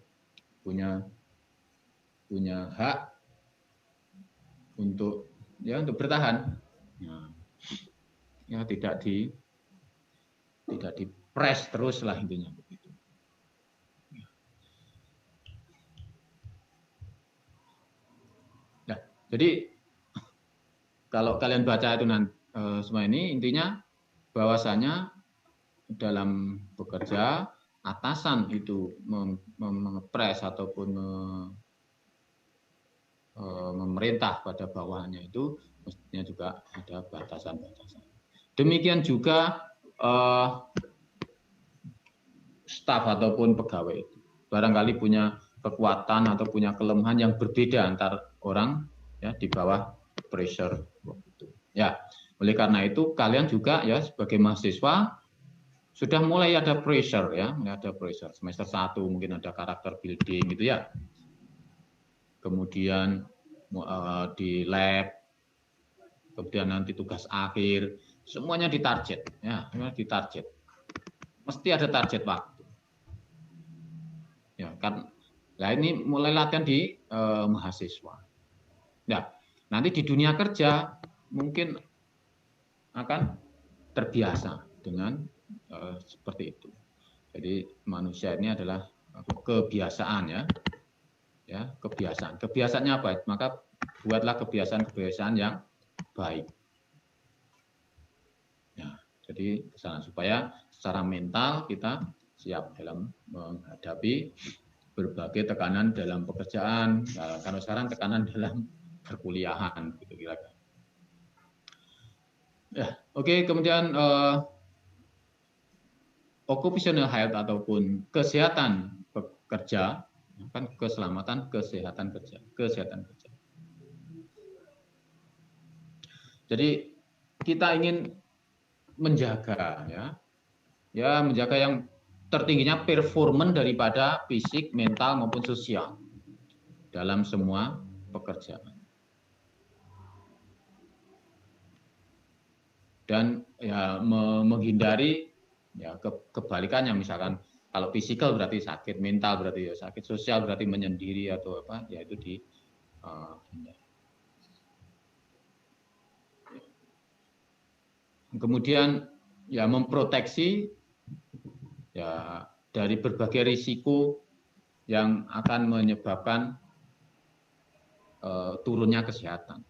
punya hak untuk bertahan ya tidak di press terus lah intinya begitu. Nah, jadi kalau kalian baca itu nanti semua ini intinya bahwasanya dalam bekerja atasan itu mengepres ataupun memerintah pada bawahannya itu mestinya juga ada batasan-batasan. Demikian juga staf ataupun pegawai itu barangkali punya kekuatan atau punya kelemahan yang berbeda antar orang ya di bawah pressure itu. Ya, oleh karena itu kalian juga ya sebagai mahasiswa sudah mulai ada pressure ya, ada pressure semester 1 mungkin ada karakter building gitu ya. Kemudian di lab, kemudian nanti tugas akhir, semuanya ditarget, ya, ditarget. Mesti ada target waktu. Ya kan, nah ini mulai latihan di mahasiswa. Nah, nanti di dunia kerja mungkin akan terbiasa dengan seperti itu. Jadi manusia ini adalah kebiasaan ya. Ya, kebiasaan. Kebiasaannya apa? Maka buatlah kebiasaan-kebiasaan yang baik. Ya, jadi kesana supaya secara mental kita siap dalam menghadapi berbagai tekanan dalam pekerjaan. Nah, kalau sekarang tekanan dalam perkuliahan, gitu kira-kira. Ya, oke. Kemudian occupational health ataupun kesehatan pekerja. Kan keselamatan kesehatan kerja. Jadi kita ingin menjaga ya menjaga yang tertingginya performan daripada fisik, mental maupun sosial dalam semua pekerjaan. Dan ya menghindari ya kebalikannya, misalkan kalau fisikal berarti sakit, mental berarti ya sakit, sosial berarti menyendiri atau apa, ya itu dihindari. Kemudian ya memproteksi dari berbagai risiko yang akan menyebabkan turunnya kesehatan.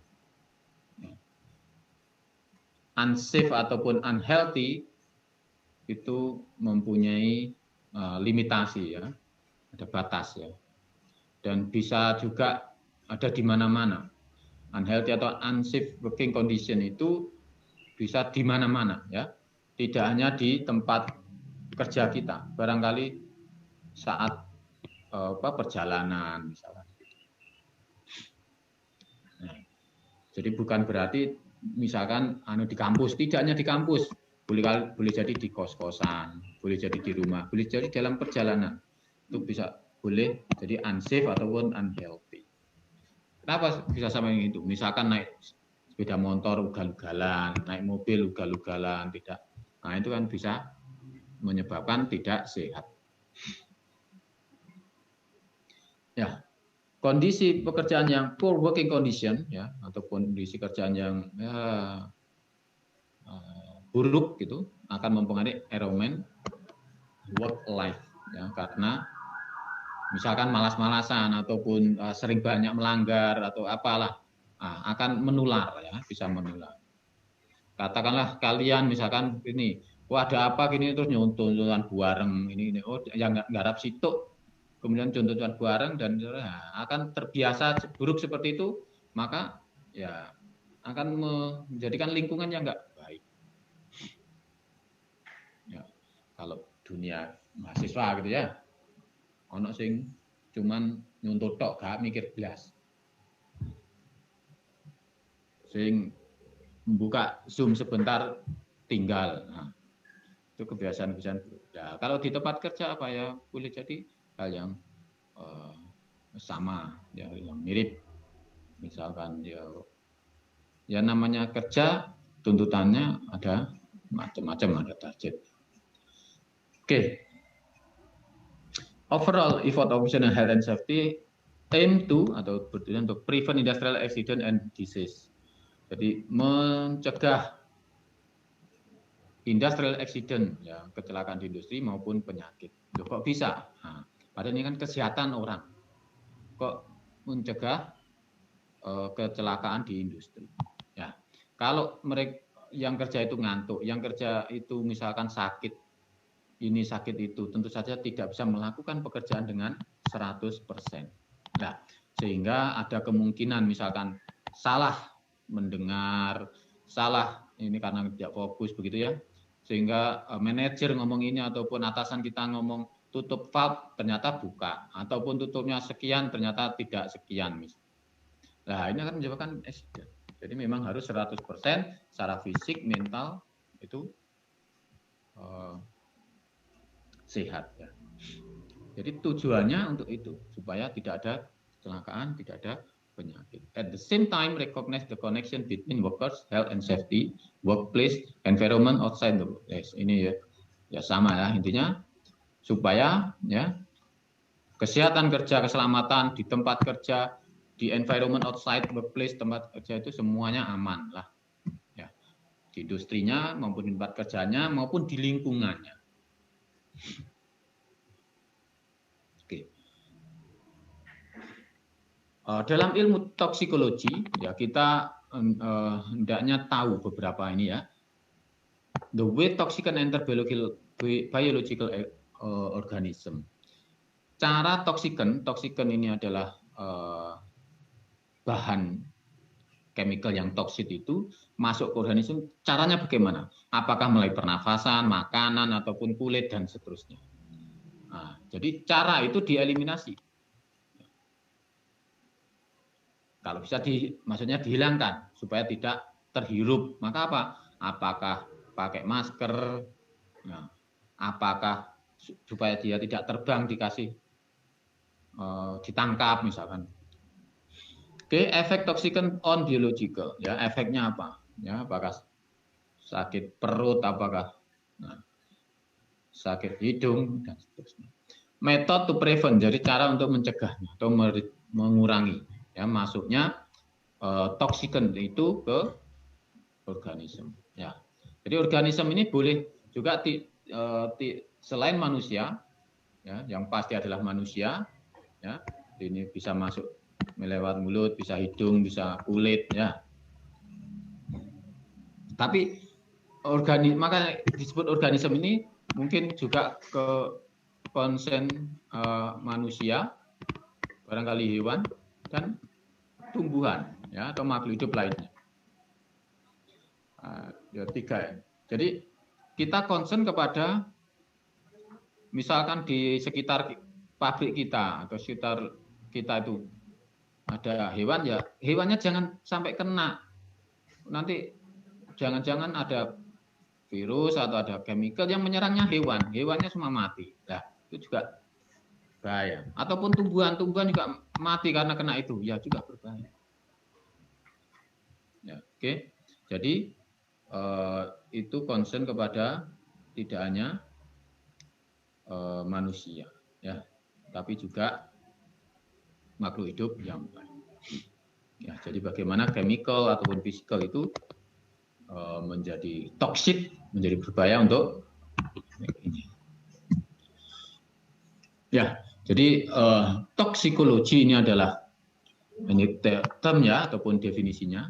Unsafe ataupun unhealthy itu mempunyai limitasi ya, ada batas ya, dan bisa juga ada di mana-mana. Unhealthy atau unsafe working condition itu bisa di mana-mana ya, tidak hanya di tempat kerja kita, barangkali saat perjalanan misalnya. Nah, jadi bukan berarti misalkan di kampus, tidak hanya di kampus, boleh jadi di kos-kosan, boleh jadi di rumah, boleh jadi dalam perjalanan, itu bisa boleh jadi unsafe ataupun unhealthy. Kenapa bisa sampai itu? Misalkan naik sepeda motor ugal-ugalan, naik mobil ugal-ugalan, tidak. Nah, itu kan bisa menyebabkan tidak sehat. Ya, kondisi pekerjaan yang poor working condition ya, atau kondisi kerjaan yang buruk gitu akan mempengaruhi environment work life ya, karena misalkan malas-malasan ataupun sering banyak melanggar atau apalah, akan menular ya, bisa menular. Katakanlah kalian misalkan ini, wah ada apa gini terus nyontohan bareng ini, oh yang garap situ, kemudian contohan bareng dan akan terbiasa buruk seperti itu, maka ya akan menjadikan lingkungan yang enggak baik. Ya, kalau dunia mahasiswa gitu ya, ono sing cuman nyuntut tok gak mikir blas. Sing membuka Zoom sebentar tinggal. Nah, itu kebiasaan-kebiasaan. Ya, kalau di tempat kerja apa ya boleh jadi hal yang sama ya, yang mirip. Misalkan ya namanya kerja, tuntutannya ada macam-macam, ada target. Oke. Overall, effort operational health and safety aim to atau bertujuan untuk prevent industrial accident and disease. Jadi mencegah industrial accident ya, kecelakaan di industri maupun penyakit. Loh, kok bisa? Nah, padahal ini kan kesehatan orang. Kok mencegah kecelakaan di industri? Ya, kalau mereka yang kerja itu ngantuk, yang kerja itu misalkan sakit, ini sakit itu, tentu saja tidak bisa melakukan pekerjaan dengan 100%. Nah, sehingga ada kemungkinan misalkan salah mendengar, salah ini karena tidak fokus begitu ya, sehingga manajer ngomong ini ataupun atasan kita ngomong tutup valve ternyata buka, ataupun tutupnya sekian ternyata tidak sekian. Nah, ini akan menyebabkan accident. Jadi memang harus 100% secara fisik, mental itu sehat ya. Jadi tujuannya untuk itu supaya tidak ada kecelakaan, tidak ada penyakit. At the same time, recognize the connection between workers, health and safety, workplace, environment outside the workplace. Ini ya sama ya, intinya supaya ya kesehatan kerja, keselamatan di tempat kerja, di environment outside workplace, tempat kerja itu semuanya aman lah. Ya, di industrinya maupun di tempat kerjanya maupun di lingkungannya. Oke. Dalam ilmu toksikologi ya kita hendaknya tahu beberapa ini ya. The way toxicant enter biological organism. Cara toksikan ini adalah bahan chemical yang toksit itu masuk ke organisme. Caranya bagaimana? Apakah melalui pernafasan, makanan ataupun kulit dan seterusnya. Nah, jadi cara itu dieliminasi. Kalau bisa maksudnya dihilangkan supaya tidak terhirup. Maka apa? Apakah pakai masker? Nah, apakah supaya dia tidak terbang dikasih ditangkap misalkan. Oke, efek toksikan on biological. Ya, efeknya apa? Ya, apakah sakit perut? Apakah sakit hidung dan seterusnya. Method to prevent, jadi cara untuk mencegahnya atau mengurangi ya masuknya toksikan itu ke organisme. Ya, jadi organisme ini boleh juga selain manusia, ya, yang pasti adalah manusia, ya, ini bisa masuk melewat mulut, bisa hidung, bisa kulit, ya. Tapi maka disebut organisme ini mungkin juga ke konsen manusia, barangkali hewan dan tumbuhan, ya, atau makhluk hidup lainnya. Ya, 3. Jadi kita concern kepada misalkan di sekitar pabrik kita atau sekitar kita itu ada hewan, ya hewannya jangan sampai kena. Nanti jangan-jangan ada virus atau ada chemical yang menyerangnya hewannya semua mati. Nah, itu juga bahaya. Ataupun tumbuhan juga mati karena kena itu, ya juga berbahaya. Ya, oke. Jadi itu concern kepada tidak hanya manusia, ya, tapi juga makhluk hidup yang lain. Ya, jadi bagaimana chemical ataupun physical itu menjadi toksik, menjadi berbahaya untuk ini. Ya, jadi toksikologi ini adalah termnya ataupun definisinya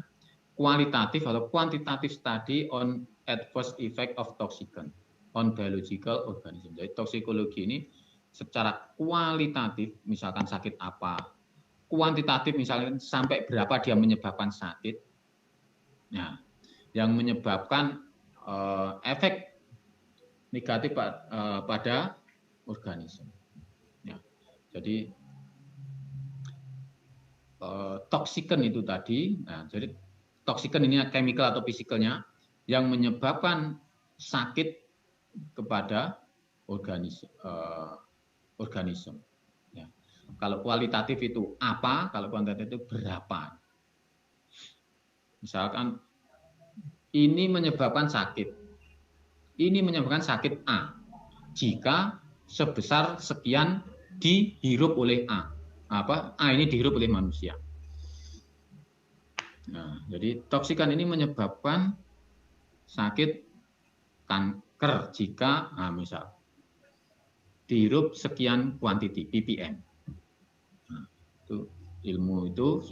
kualitatif atau quantitative study on adverse effect of toxicant on biological organism. Jadi toksikologi ini secara kualitatif, misalkan sakit apa, kuantitatif misalkan sampai berapa dia menyebabkan sakit. Nah, yang menyebabkan efek negatif pada organisme. Ya, jadi toksikan itu tadi, nah, jadi toksikan ini chemical atau fisikalnya yang menyebabkan sakit kepada organisme. Ya. Kalau kualitatif itu apa, kalau kuantitatif itu berapa. Misalkan ini menyebabkan sakit, ini menyebabkan sakit A jika sebesar sekian dihirup oleh A. A ini dihirup oleh manusia. Nah, jadi toksikan ini menyebabkan sakit kanker jika misal dihirup sekian kuantiti ppm. Nah, itu ilmu itu.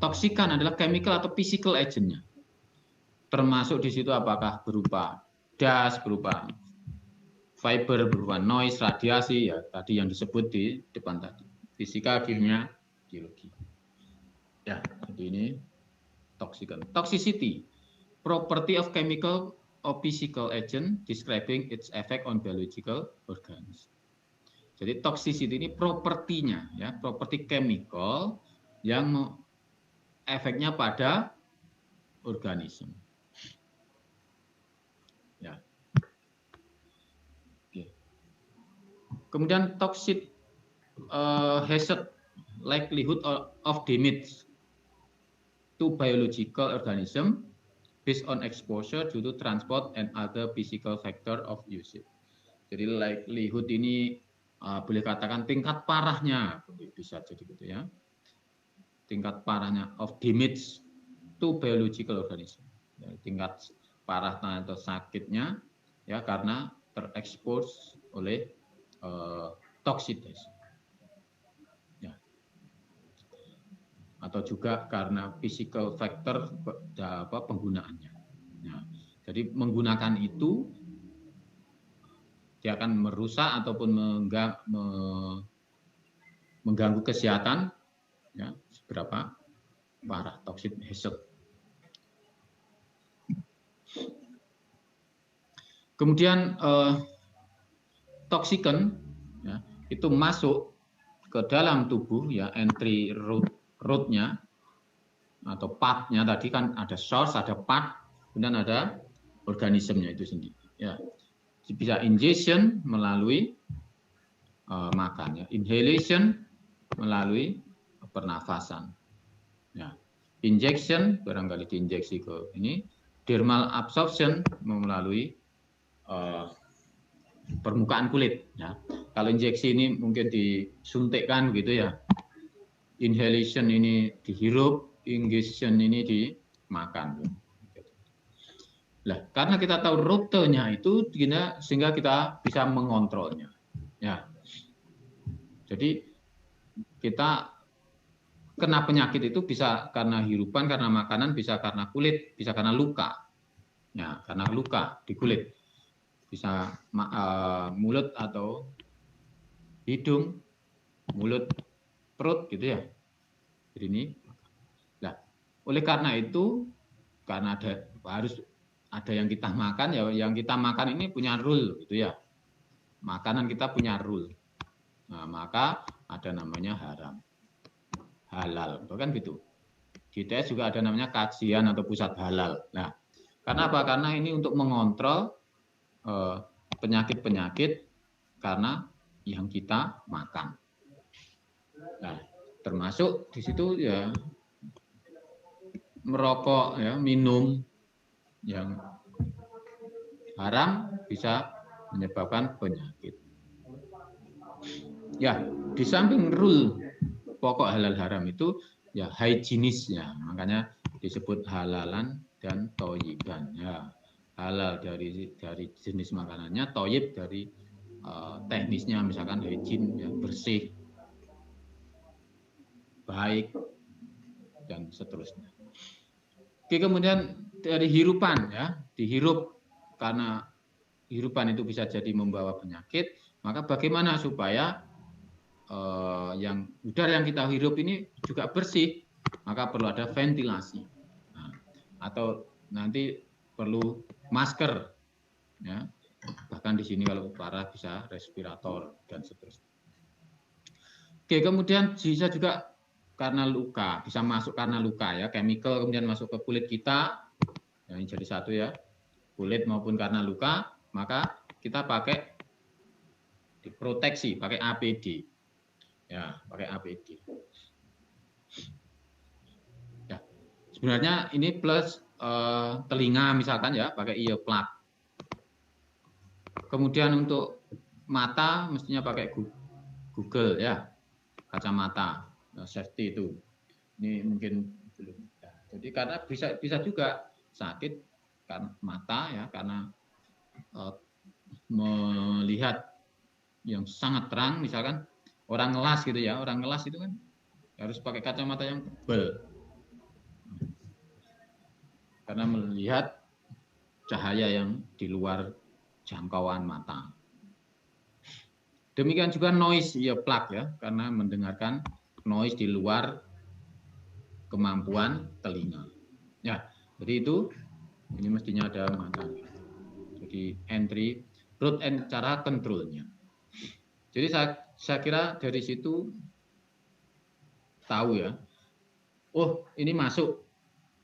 Toksikan adalah chemical atau physical agentnya. Termasuk di situ apakah berupa gas, berupa fiber, berupa noise, radiasi, ya tadi yang disebut di depan tadi. Fisika, kimia, biologi. Ya, jadi ini toksikan. Toxicity, property of chemical or physical agent describing its effect on biological organism. Jadi toxicity ini propertinya, ya, properti chemical yang efeknya pada organisme. Ya. Oke. Kemudian toxic hazard likelihood of damage to biological organism based on exposure due to transport and other physical factor of usage. Jadi likelihood ini boleh katakan tingkat parahnya, bisa jadi gitu ya. Tingkat parahnya of damage to biological organism. Ya, tingkat parah atau sakitnya ya karena terekspos oleh toksitas. Ya. Atau juga karena physical factor penggunaannya. Nah, jadi menggunakan itu dia akan merusak ataupun mengganggu kesehatan, ya, seberapa parah toxic hazard. Kemudian toksikan, ya, itu masuk ke dalam tubuh, ya, entry route-nya atau path-nya tadi kan ada source, ada path, kemudian ada organismenya itu sendiri. Ya. Bisa ingestion melalui makan, ya. Inhalation melalui pernafasan. Ya. Injection barangkali diinjeksi ke ini. Dermal absorption melalui permukaan kulit. Ya. Kalau injeksi ini mungkin disuntikkan gitu ya. Inhalation ini dihirup, ingestion ini dimakan. Lah, karena kita tahu rutenya itu, sehingga kita bisa mengontrolnya. Ya, jadi kita kena penyakit itu bisa karena hirupan, karena makanan, bisa karena kulit, bisa karena luka. Ya, karena luka di kulit, bisa mulut atau hidung, mulut, perut gitu ya. Jadi ini, nah, oleh karena itu, karena harus ada yang kita makan, ya yang kita makan ini punya rule gitu ya. Makanan kita punya rule. Nah, maka ada namanya haram, halal, kan gitu. Di ITS juga ada namanya kajian atau pusat halal. Nah, karena apa? Karena ini untuk mengontrol penyakit-penyakit karena yang kita makan. Nah, termasuk di situ ya merokok, ya, minum yang haram bisa menyebabkan penyakit. Ya, di samping rule pokok halal haram itu ya higienisnya, makanya disebut halalan dan toyiban. Ya, halal dari jenis makanannya, toyib dari teknisnya, misalkan hygiene, ya, bersih, baik, dan seterusnya. Oke, kemudian dari hirupan, ya, dihirup, karena hirupan itu bisa jadi membawa penyakit, maka bagaimana supaya yang udara yang kita hirup ini juga bersih? Maka perlu ada ventilasi, nah, atau nanti perlu masker, ya, bahkan di sini kalau parah bisa respirator dan seterusnya. Oke, kemudian bisa juga karena luka, bisa masuk karena luka, ya, chemical kemudian masuk ke kulit kita, yang jadi satu ya, kulit maupun karena luka, maka kita pakai diproteksi, pakai APD, ya, pakai APD. Ya, sebenarnya ini plus telinga misalkan ya, pakai earplug. Kemudian untuk mata mestinya pakai Google ya, kacamata safety itu. Ini mungkin belum. Ya, jadi karena bisa juga sakit kan mata ya, karena melihat yang sangat terang, misalkan orang ngelas gitu ya, orang ngelas itu kan harus pakai kacamata yang tebal karena melihat cahaya yang di luar jangkauan mata. Demikian juga noise earplug ya, karena mendengarkan noise di luar kemampuan telinga. Ya, jadi itu ini mestinya ada mata. Jadi entry, root and cara kontrolnya. Jadi saya kira dari situ tahu ya. Oh, ini masuk,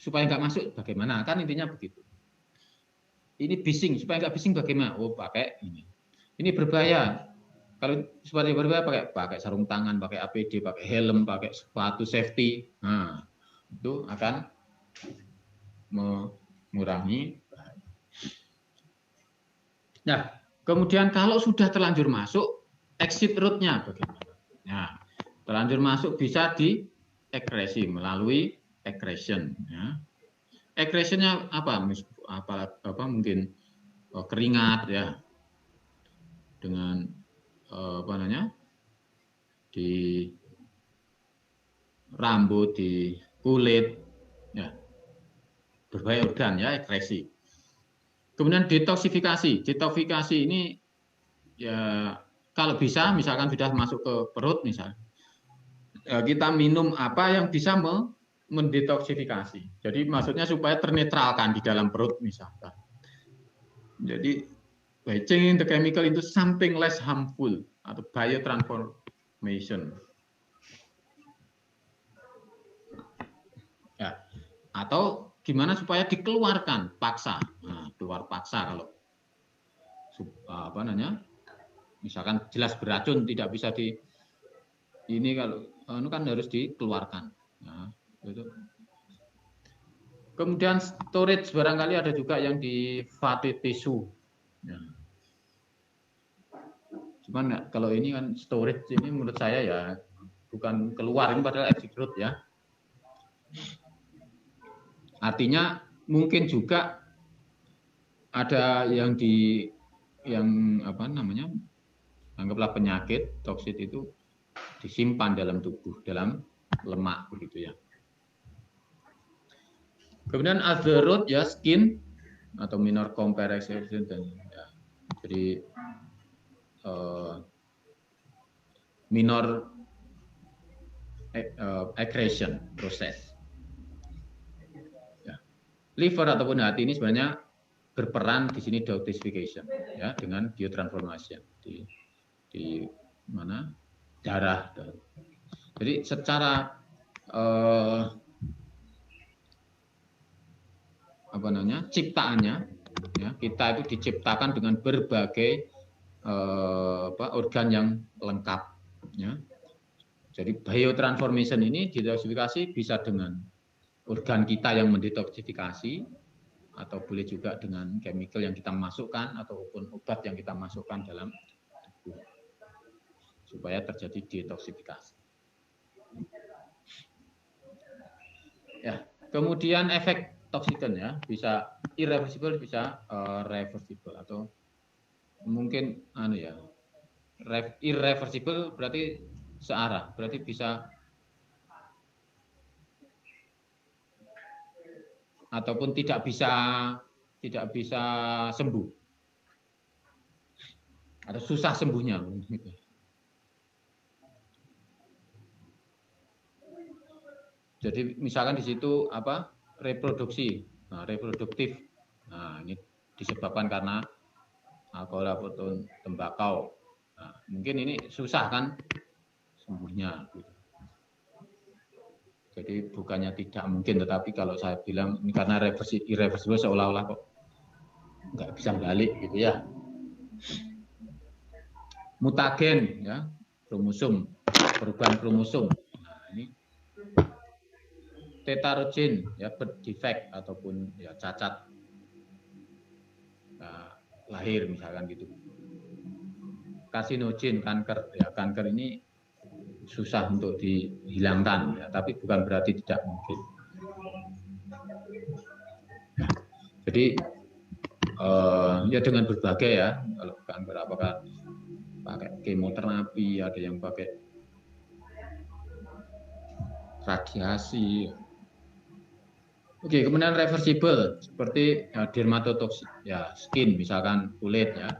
supaya nggak masuk bagaimana? Kan intinya begitu. Ini bising, supaya nggak bising bagaimana? Oh, pakai ini. Ini berbahaya. Kalau supaya berbahaya pakai sarung tangan, pakai APD, pakai helm, pakai sepatu safety. Nah, itu akan mengurangi bahaya. Nah, kemudian kalau sudah terlanjur masuk, exit route-nya bagaimana? Nah, terlanjur masuk bisa diekresi melalui ekresion. Ya. Ekresionnya apa? Mungkin keringat ya, dengan apa namanya, di rambut, di kulit, ya, berbagai organ ya, ekresi. Kemudian detoksifikasi. Detoksifikasi ini ya kalau bisa, misalkan sudah masuk ke perut, misalnya kita minum apa yang bisa mendetoksifikasi. Jadi maksudnya supaya ternetralkan di dalam perut misalkan. Jadi by changing the chemical into something less harmful atau biotransformation. Ya, atau gimana supaya dikeluarkan paksa. Nah, keluar paksa kalau apa namanya? Misalkan jelas beracun tidak bisa ini kalau kan harus dikeluarkan. Nah, itu. Kemudian storage barangkali ada juga yang di fatty tissue. Ya. Cuman kalau ini kan storage ini menurut saya ya bukan keluar, ini padahal exit route ya. Artinya mungkin juga ada yang apa namanya, anggaplah penyakit toksit itu disimpan dalam tubuh, dalam lemak begitu ya. Kemudian other route ya, skin atau minor compression dan ya, jadi minor accretion proses. Ya. Liver ataupun hati ini sebenarnya berperan di sini detoxification ya, dengan biotransformation di mana darah. Jadi secara apa namanya, ciptaannya ya, kita itu diciptakan dengan berbagai organ yang lengkap ya. Jadi biotransformation ini detoksifikasi bisa dengan organ kita yang mendetoksifikasi, atau boleh juga dengan chemical yang kita masukkan ataupun obat yang kita masukkan dalam tubuh supaya terjadi detoksifikasi. Ya, kemudian efek toksigen ya, bisa irreversible, bisa reversible, atau mungkin ya, irreversible berarti searah, berarti bisa ataupun tidak bisa sembuh atau susah sembuhnya. Jadi misalkan di situ apa, reproduktif. Nah, ini disebabkan karena alkohol ataupun tembakau. Nah, mungkin ini susah kan sembuhnya. Jadi bukannya tidak mungkin, tetapi kalau saya bilang ini karena irreversible, seolah-olah kok nggak bisa balik gitu ya. Mutagen ya, kromosom, perubahan kromosom. Nah, ini tetragen ya, birth defect ataupun ya cacat lahir misalkan gitu. Karsinogen, kanker ya, kanker ini susah untuk dihilangkan ya, tapi bukan berarti tidak mungkin. Jadi ya dengan berbagai ya, kalau kanker apakah pakai kemoterapi, ada yang pakai radiasi. Oke, kemudian reversible seperti dermatotoksik ya, skin misalkan kulit ya,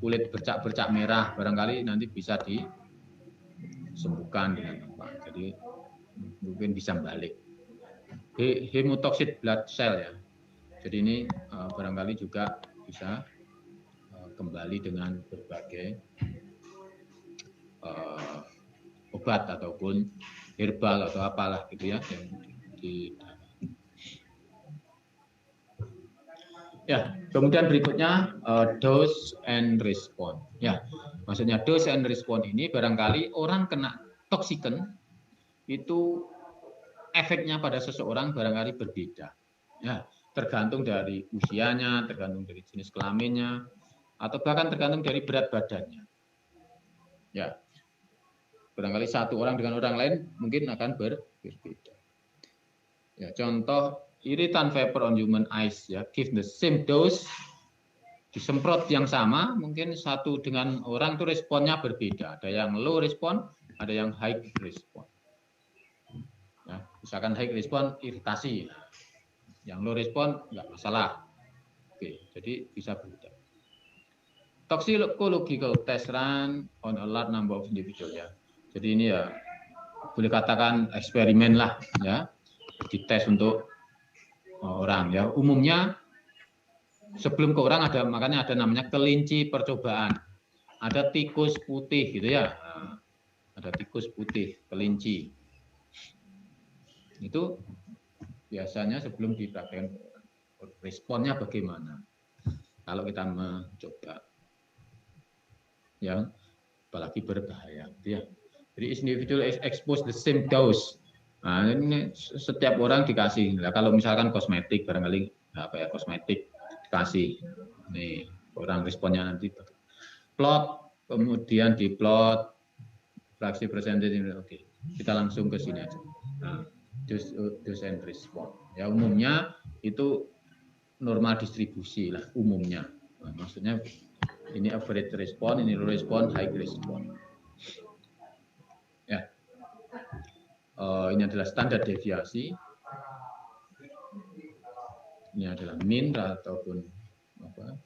kulit bercak-bercak merah barangkali nanti bisa disembuhkan dengan apa, jadi mungkin bisa balik. Hemotoxic blood cell ya, jadi ini barangkali juga bisa kembali dengan berbagai obat ataupun herbal atau apalah gitu ya yang ya. Kemudian berikutnya dose and response ya, maksudnya dose and response ini barangkali orang kena toksigen itu efeknya pada seseorang barangkali berbeda ya, tergantung dari usianya, tergantung dari jenis kelaminnya, atau bahkan tergantung dari berat badannya ya. Barangkali satu orang dengan orang lain mungkin akan berbeda ya. Contoh iritan vapor on human eyes ya, give the same dose, disemprot yang sama, mungkin satu dengan orang itu responnya berbeda, ada yang low respon, ada yang high respon ya. Misalkan high respon iritasi, yang low respon nggak masalah. Oke, jadi bisa berbeda. Toxicological test run on a large number of individual ya, jadi ini ya boleh katakan eksperimen lah ya, dites untuk orang ya. Umumnya sebelum ke orang ada, makanya ada namanya kelinci percobaan, ada tikus putih gitu ya. Nah, ada tikus putih, kelinci itu biasanya sebelum dipraktekkan responnya bagaimana kalau kita mencoba ya, apalagi berbahaya gitu ya. Jadi individual expose the same dose. Nah, ini setiap orang dikasih. Nah, kalau misalkan kosmetik barangkali apa ya, kosmetik dikasih. Nih, orang responnya nanti plot, kemudian diplot fraksi persentase. Oke, kita langsung ke sini aja. Nah, dose and response. Ya umumnya itu normal distribusi lah umumnya. Nah, maksudnya ini average response, ini low response, high response. Ya, ini adalah standar deviasi. Ini adalah mean ataupun apa,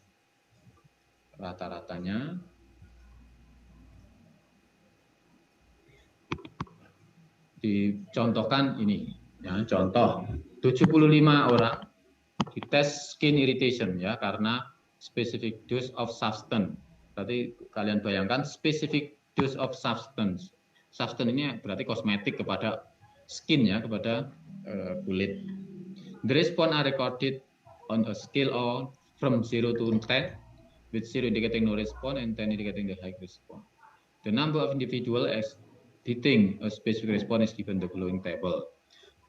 rata-ratanya. Dicontohkan ini, ya, contoh 75 orang dites skin irritation ya karena specific dose of substance. Berarti kalian bayangkan specific dose of substance. Substance ini berarti kosmetik kepada skin ya, kepada kulit. The response are recorded on a scale of from 0 to 10, with 0 indicating no response and 10 indicating the high response. The number of individual exhibiting a specific response is given the following table.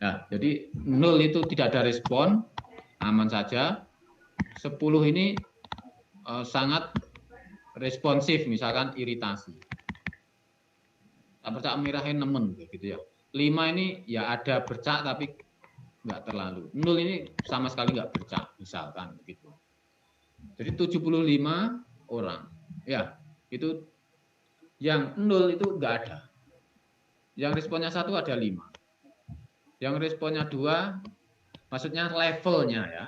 Nah, jadi 0 itu tidak ada respon, aman saja. 10 ini sangat responsif, misalkan iritasi. Tak bercak merahnya nemen gitu ya. 5 ini ya ada bercak tapi nggak terlalu. 0 ini sama sekali nggak bercak, misalkan gitu. Jadi 75 orang, ya itu yang 0 itu nggak ada. Yang responnya 1 ada 5. Yang responnya 2, maksudnya levelnya ya.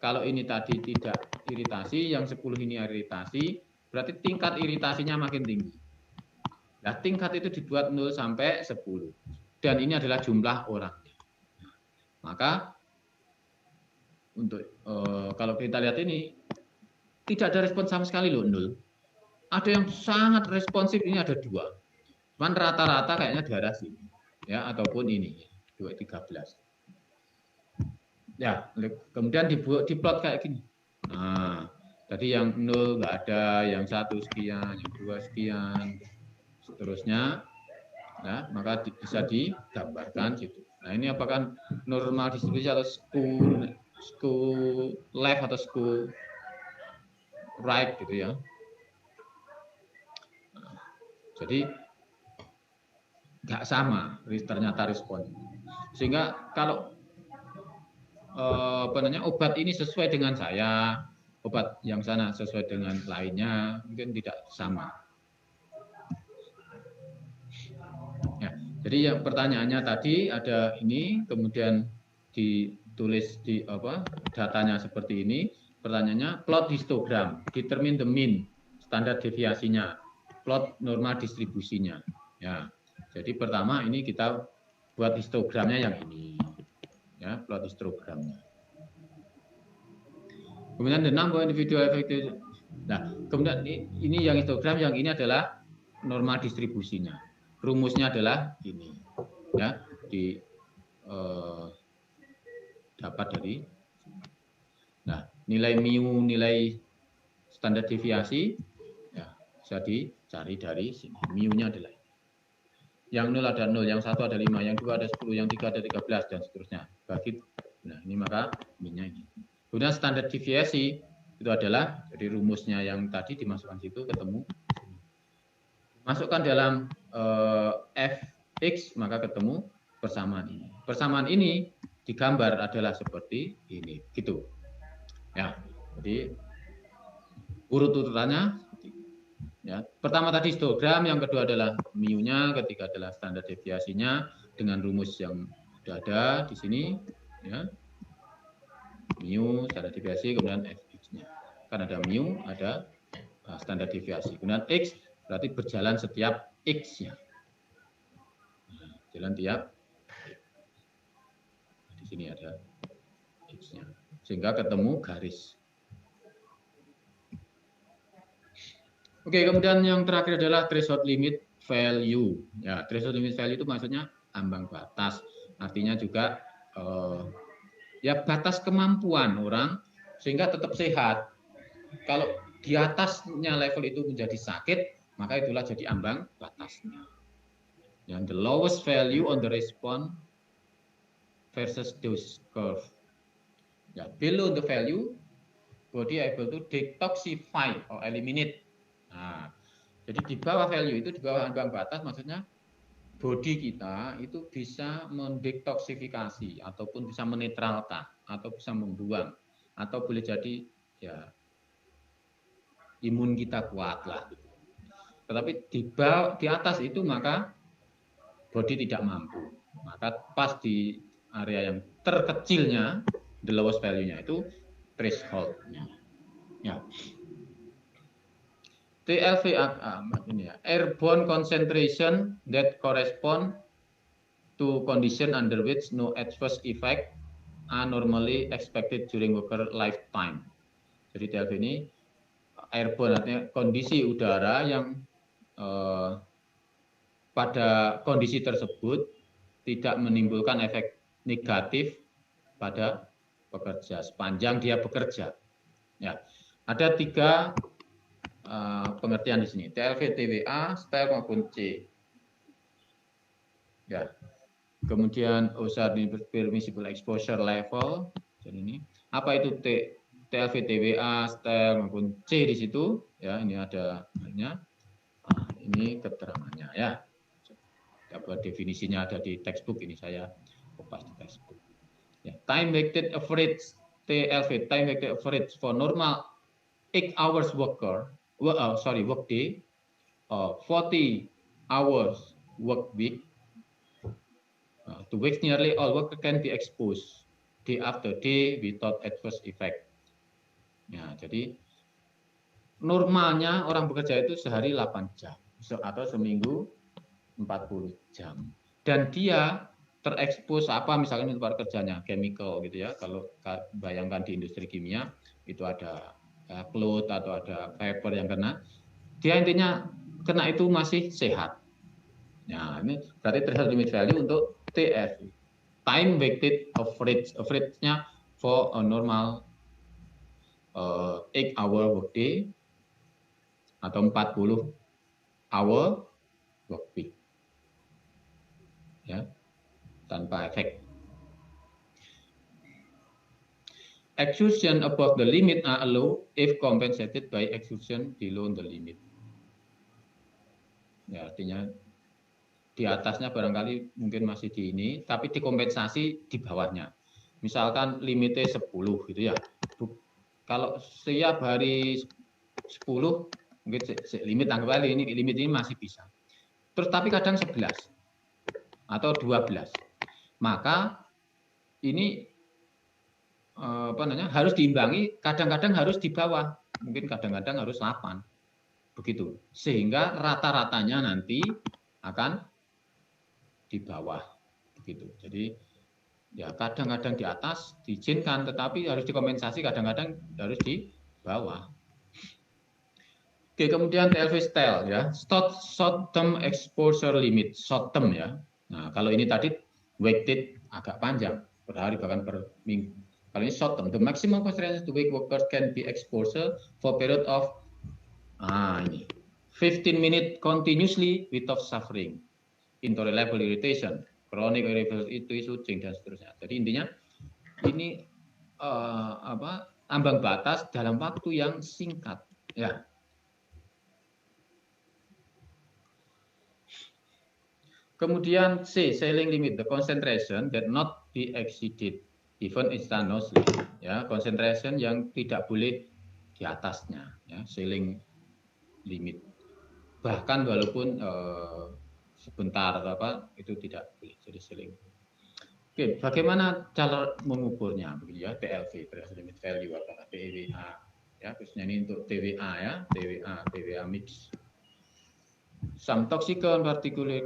Kalau ini tadi tidak iritasi, yang 10 ini iritasi, berarti tingkat iritasinya makin tinggi. Nah, tingkat itu dibuat 0 sampai 10. Dan ini adalah jumlah orang. Maka untuk kalau kita lihat ini tidak ada respon sama sekali loh 0. Ada yang sangat responsif, ini ada 2. Cuman rata-rata kayaknya di arah sini ya, ataupun ini 213. Ya, kemudian diplot kayak gini. Nah, tadi yang 0 nggak ada, yang 1 sekian, yang 2 sekian, seterusnya. Nah, maka bisa digambarkan gitu. Nah, ini apakah normal distribusi atau skew left atau skew right gitu ya. Nah, jadi nggak sama ternyata respon. Sehingga kalau obat ini sesuai dengan saya, obat yang sana sesuai dengan lainnya, mungkin tidak sama. Ya, jadi yang pertanyaannya tadi ada ini, kemudian ditulis di datanya seperti ini. Pertanyaannya plot histogram, determine the mean, standar deviasinya, plot normal distribusinya. Ya, jadi pertama ini kita buat histogramnya yang ini, ya, plot histogramnya. Kemudian the number individual effective. Nah, kemudian ini yang histogram, yang ini adalah normal distribusinya. Rumusnya adalah ini, ya, dapat dari. Nah, nilai mu, nilai standar deviasi, ya, bisa dicari dari sini. Mu-nya adalah ini. Yang 0 ada 0, yang 1 ada 5, yang 2 ada 10, yang 3 ada 13, dan seterusnya. Bagi, nah ini maka min-nya ini. Kemudian standar deviasi itu adalah dari rumusnya yang tadi dimasukkan situ, ketemu. Masukkan dalam fx, maka ketemu persamaan ini. Persamaan ini digambar adalah seperti ini, gitu. Ya, jadi urut-urutannya. Ya, pertama tadi histogram, yang kedua adalah mu-nya, ketiga adalah standar deviasinya dengan rumus yang sudah ada di sini. Ya, mu, standar deviasi, kemudian fx-nya. Kan ada mu, ada standar deviasi. Kemudian x berarti berjalan setiap x-nya. Nah, jalan tiap x. Di sini ada x-nya. Sehingga ketemu garis. Oke, kemudian yang terakhir adalah threshold limit value. Ya, threshold limit value itu maksudnya ambang batas. Artinya juga ya batas kemampuan orang sehingga tetap sehat. Kalau di atasnya level itu menjadi sakit, maka itulah jadi ambang batasnya. Yang the lowest value on the response versus dose curve. Ya, below the value, body able to detoxify or eliminate. Nah, jadi di bawah value itu, di bawah ambang batas, maksudnya body kita itu bisa mendetoksifikasi ataupun bisa menetralkan atau bisa membuang atau boleh jadi ya imun kita kuat lah. Tetapi di atas itu maka body tidak mampu. Maka pas di area yang terkecilnya, the lowest value-nya itu threshold-nya. Ya. TLVA ini ya, airborne concentration that correspond to condition under which no adverse effect are normally expected during worker lifetime. Jadi TLV ini airborne artinya kondisi udara yang pada kondisi tersebut tidak menimbulkan efek negatif pada pekerja sepanjang dia bekerja. Ya, ada 3 pengertian di sini, TLV, TWA, style maupun C. Ya, kemudian permissible exposure level. Jadi ini apa itu TLV, TWA, style maupun C di situ? Ya, ini ada hanya. Nah, ini keterangannya ya. Dapat definisinya ada di textbook, ini saya kopas di textbook. Ya, time weighted average TLV, time weighted average for normal 8 hours work day, 40 hours work week. To which nearly all worker can be exposed day after day without adverse effect. Ya, jadi normalnya orang bekerja itu sehari 8 jam atau seminggu 40 jam. Dan dia terekspos apa misalkan di tempat kerjanya, chemical gitu ya. Kalau bayangkan di industri kimia itu ada cloth atau ada paper yang kena, dia intinya kena itu masih sehat. Nah, ini berarti threshold limit value untuk TF, time weighted average-nya for a normal 8 hour workday atau 40 hour work week. Ya, tanpa efek. Exertion above the limit are allowed if compensated by exertion below the limit. Ya, artinya di atasnya barangkali mungkin masih di ini, tapi dikompensasi di bawahnya. Misalkan limitnya 10 gitu ya. Kalau setiap hari 10, mungkin limit anggap aja ini limit ini masih bisa. Terus tapi kadang 11 atau 12. Maka ini harus diimbangi, kadang-kadang harus di bawah, mungkin kadang-kadang harus 8, begitu, sehingga rata-ratanya nanti akan di bawah, begitu. Jadi ya kadang-kadang di atas diizinkan, tetapi harus dikompensasi, kadang-kadang harus di bawah. Oke, kemudian TLV style ya, short term exposure limit, short term ya. Nah, kalau ini tadi weighted agak panjang, per hari bahkan per minggu. Kalau ini short term, the maximum concentration to wake workers can be exposure for period of 15 minutes continuously without suffering, intolerable irritation, chronic irritable itching dan seterusnya. Jadi intinya ini ambang batas dalam waktu yang singkat, ya. Kemudian C, ceiling limit, the concentration that not be exceeded even instantaneously, ya, concentration yang tidak boleh di atasnya, ya, ceiling limit. Bahkan walaupun sebentar itu tidak boleh jadi ceiling. Oke, bagaimana cara mengukurnya begitu ya, TLV, threshold limit value atau TWA, ya, khususnya ini untuk TWA ya, TWA mix. Some toxicant particular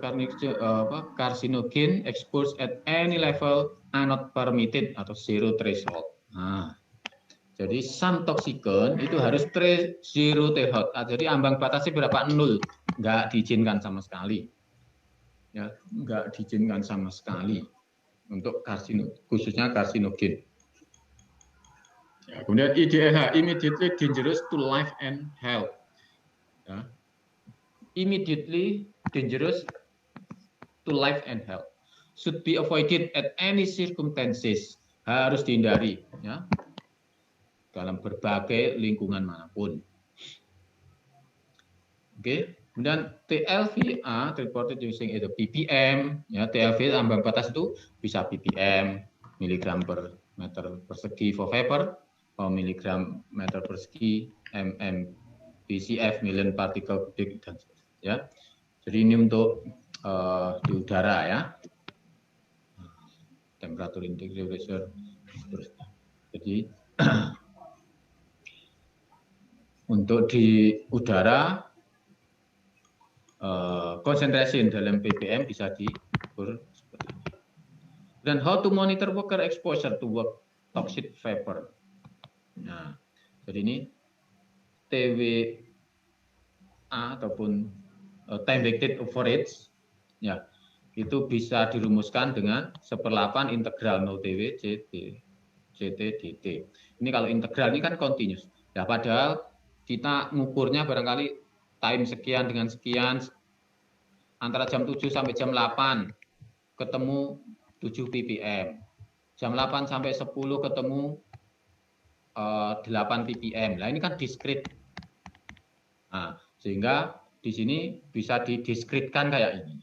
carcinogen exposed at any level are not permitted atau zero threshold. Nah, jadi some toxicant itu harus zero threshold. Jadi ambang batasnya berapa? 0, nggak diizinkan sama sekali. Ya, nggak diizinkan sama sekali untuk khususnya karsinogen. Ya, kemudian IDLH, immediately dangerous to life and health. Ya. Immediately dangerous to life and health, should be avoided at any circumstances, harus dihindari ya dalam berbagai lingkungan manapun. Oke, kemudian TLVA reported using either ppm ya, TLV ambang batas itu bisa ppm, miligram per meter persegi for vapor, miligram meter persegi, BCF million particle per dan ya. Jadi ini untuk di udara ya. Temperatur index pressure seterusnya. Jadi untuk di udara konsentrasi dalam ppm bisa diukur seperti ini. Dan how to monitor worker exposure to work toxic vapor. Nah, jadi ini TWA ataupun time weighted average ya. Itu bisa dirumuskan dengan 1/8 integral 0 TW CT dt. Ini kalau integral ini kan continuous. Ya padahal kita ngukurnya barangkali time sekian dengan sekian antara jam 7 sampai jam 8 ketemu 7 ppm. Jam 8 sampai 10 ketemu 8 ppm. Nah, ini kan diskrit. Nah, sehingga di sini bisa didiskritkan kayak ini.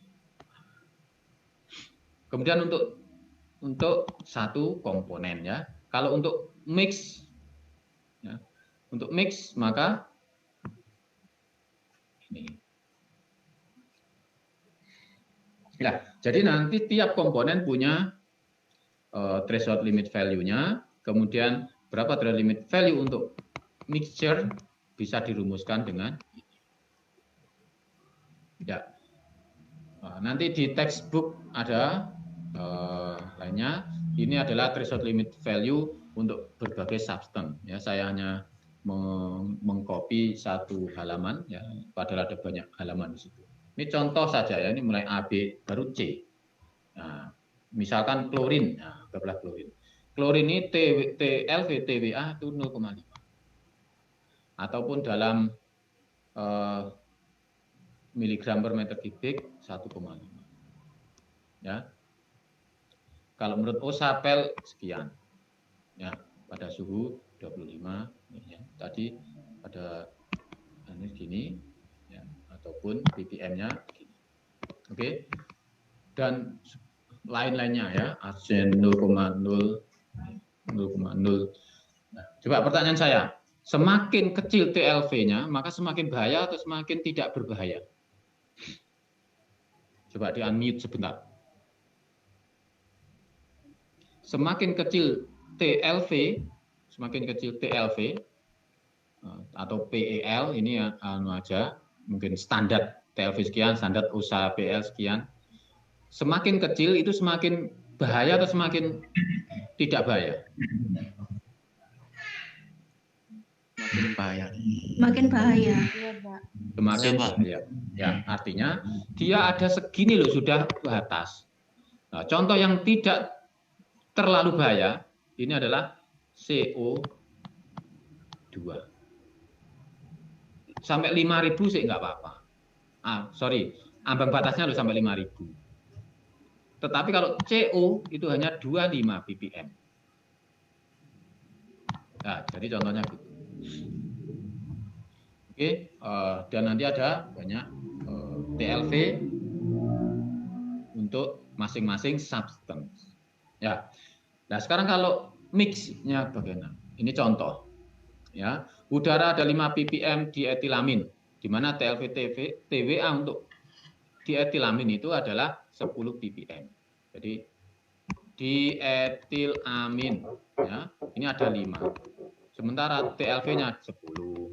Kemudian untuk satu komponen ya. Kalau untuk mix ya, untuk mix maka ini. Ya, jadi nanti tiap komponen punya threshold limit value-nya, kemudian berapa threshold limit value untuk mixture bisa dirumuskan dengan ini. Ya. Nanti di textbook ada lainnya. Ini adalah threshold limit value untuk berbagai substance. Ya, saya hanya mengcopy satu halaman. Ya, padahal ada banyak halaman di situ. Ini contoh saja ya. Ini mulai A, B, baru C. Nah, misalkan klorin. Nah, anggaplah klorin. Klorin ini TLV, TWA itu 0,5. Ataupun dalam miligram per meter kubik 1,5. Ya. Kalau menurut OSAPEL sekian. Ya, pada suhu 25 ya. Tadi pada ini gini ya, ataupun ppm-nya gini. Oke. Dan lain-lainnya ya, arsen 0,0 0,0. Nah, coba pertanyaan saya, semakin kecil TLV-nya, maka semakin bahaya atau semakin tidak berbahaya? Coba di-unmute sebentar. Semakin kecil TLV, atau PEL ini aja, mungkin standar TLV sekian, standar usaha PL sekian. Semakin kecil itu semakin bahaya atau semakin tidak bahaya? Makin bahaya. Makin bahaya. Semakin bahaya. Ya, artinya dia ada segini loh sudah batas. Nah, contoh yang tidak terlalu bahaya ini adalah CO2. Sampai 5.000 sih nggak apa-apa. Ambang batasnya loh sampai 5.000. Tetapi kalau CO itu hanya 25 ppm. Nah, jadi contohnya gitu. Oke, dan nanti ada banyak TLV untuk masing-masing substance. Ya. Nah, sekarang kalau mix-nya bagaimana? Ini contoh. Ya, udara ada 5 ppm dietilamin, di mana TLV TWA untuk dietilamin itu adalah 10 ppm. Jadi dietilamin ya, ini ada 5. Sementara TLV-nya 10.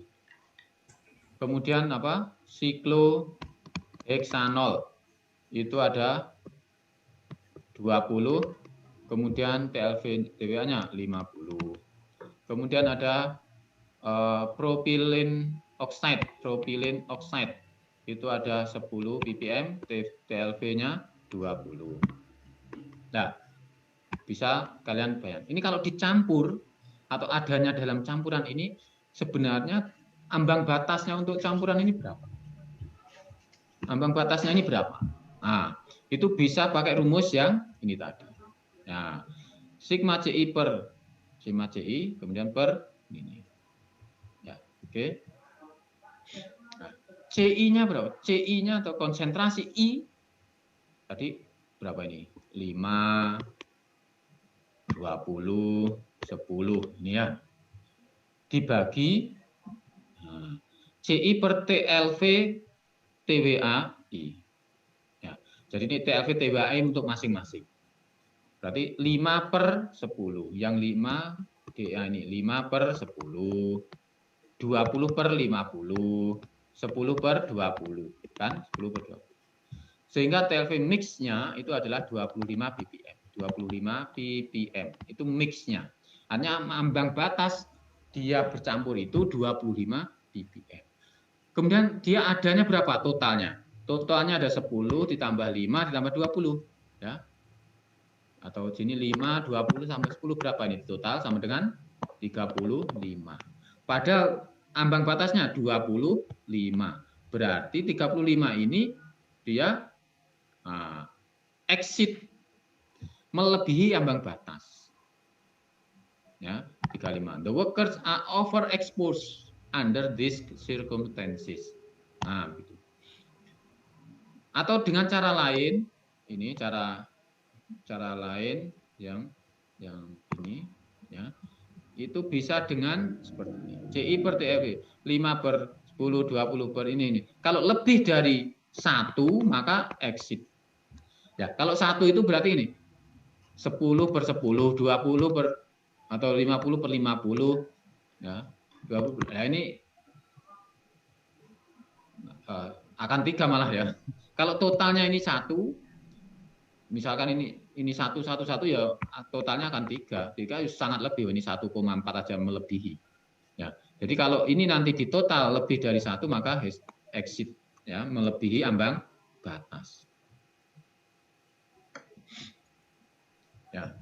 Kemudian apa? Sikloheksanol itu ada 20. Kemudian TWA-nya 50. Kemudian ada propylene oxide itu ada 10 ppm, TLV-nya 20. Nah, bisa kalian bayangkan. Ini kalau dicampur atau adanya dalam campuran ini sebenarnya ambang batasnya untuk campuran ini berapa? Ambang batasnya ini berapa? Nah, itu bisa pakai rumus yang ini tadi. Nah, sigma CI per sigma CI kemudian per ini. Ya, oke. Nah, CI-nya berapa? CI-nya atau konsentrasi I tadi berapa ini? 5, 20, 10 ini ya. dibagi CI per TLV TWAI. Ya, jadi ini TLV TWAI untuk masing-masing. Berarti 5 per 10. Yang 5, ini 5 per 10. 20 per 50. 10 per 20. Kan? 10 per 20. Sehingga TLV mix-nya itu adalah 25 ppm. 25 ppm. Itu mix-nya. Artinya ambang batas dia bercampur itu 25 ppm. Kemudian dia adanya berapa totalnya? Totalnya ada 10 ditambah 5 ditambah 20. Ya. Atau sini 5, 20 sampai 10 berapa ini? Total sama dengan 35. Padahal ambang batasnya 25. Berarti 35 ini dia exit melebihi ambang batas. Ya, 35. The workers are overexposed under these circumstances. Nah, gitu. Atau dengan cara lain, ini cara lain yang ini, ya, itu bisa dengan seperti ini. CI per TLV 5 per 10, 20 per ini. Kalau lebih dari 1 maka exit. Ya, kalau 1 itu berarti ini 10 per 10, 20 per atau 50 per 50, ya, 20. Nah, ini akan 3 malah ya. Kalau totalnya ini 1, misalkan ini 1 ya totalnya akan 3. 3 sangat lebih, ini 1,4 aja melebihi. Ya. Jadi kalau ini nanti di total lebih dari 1 maka exit, ya, melebihi ambang batas. Ya.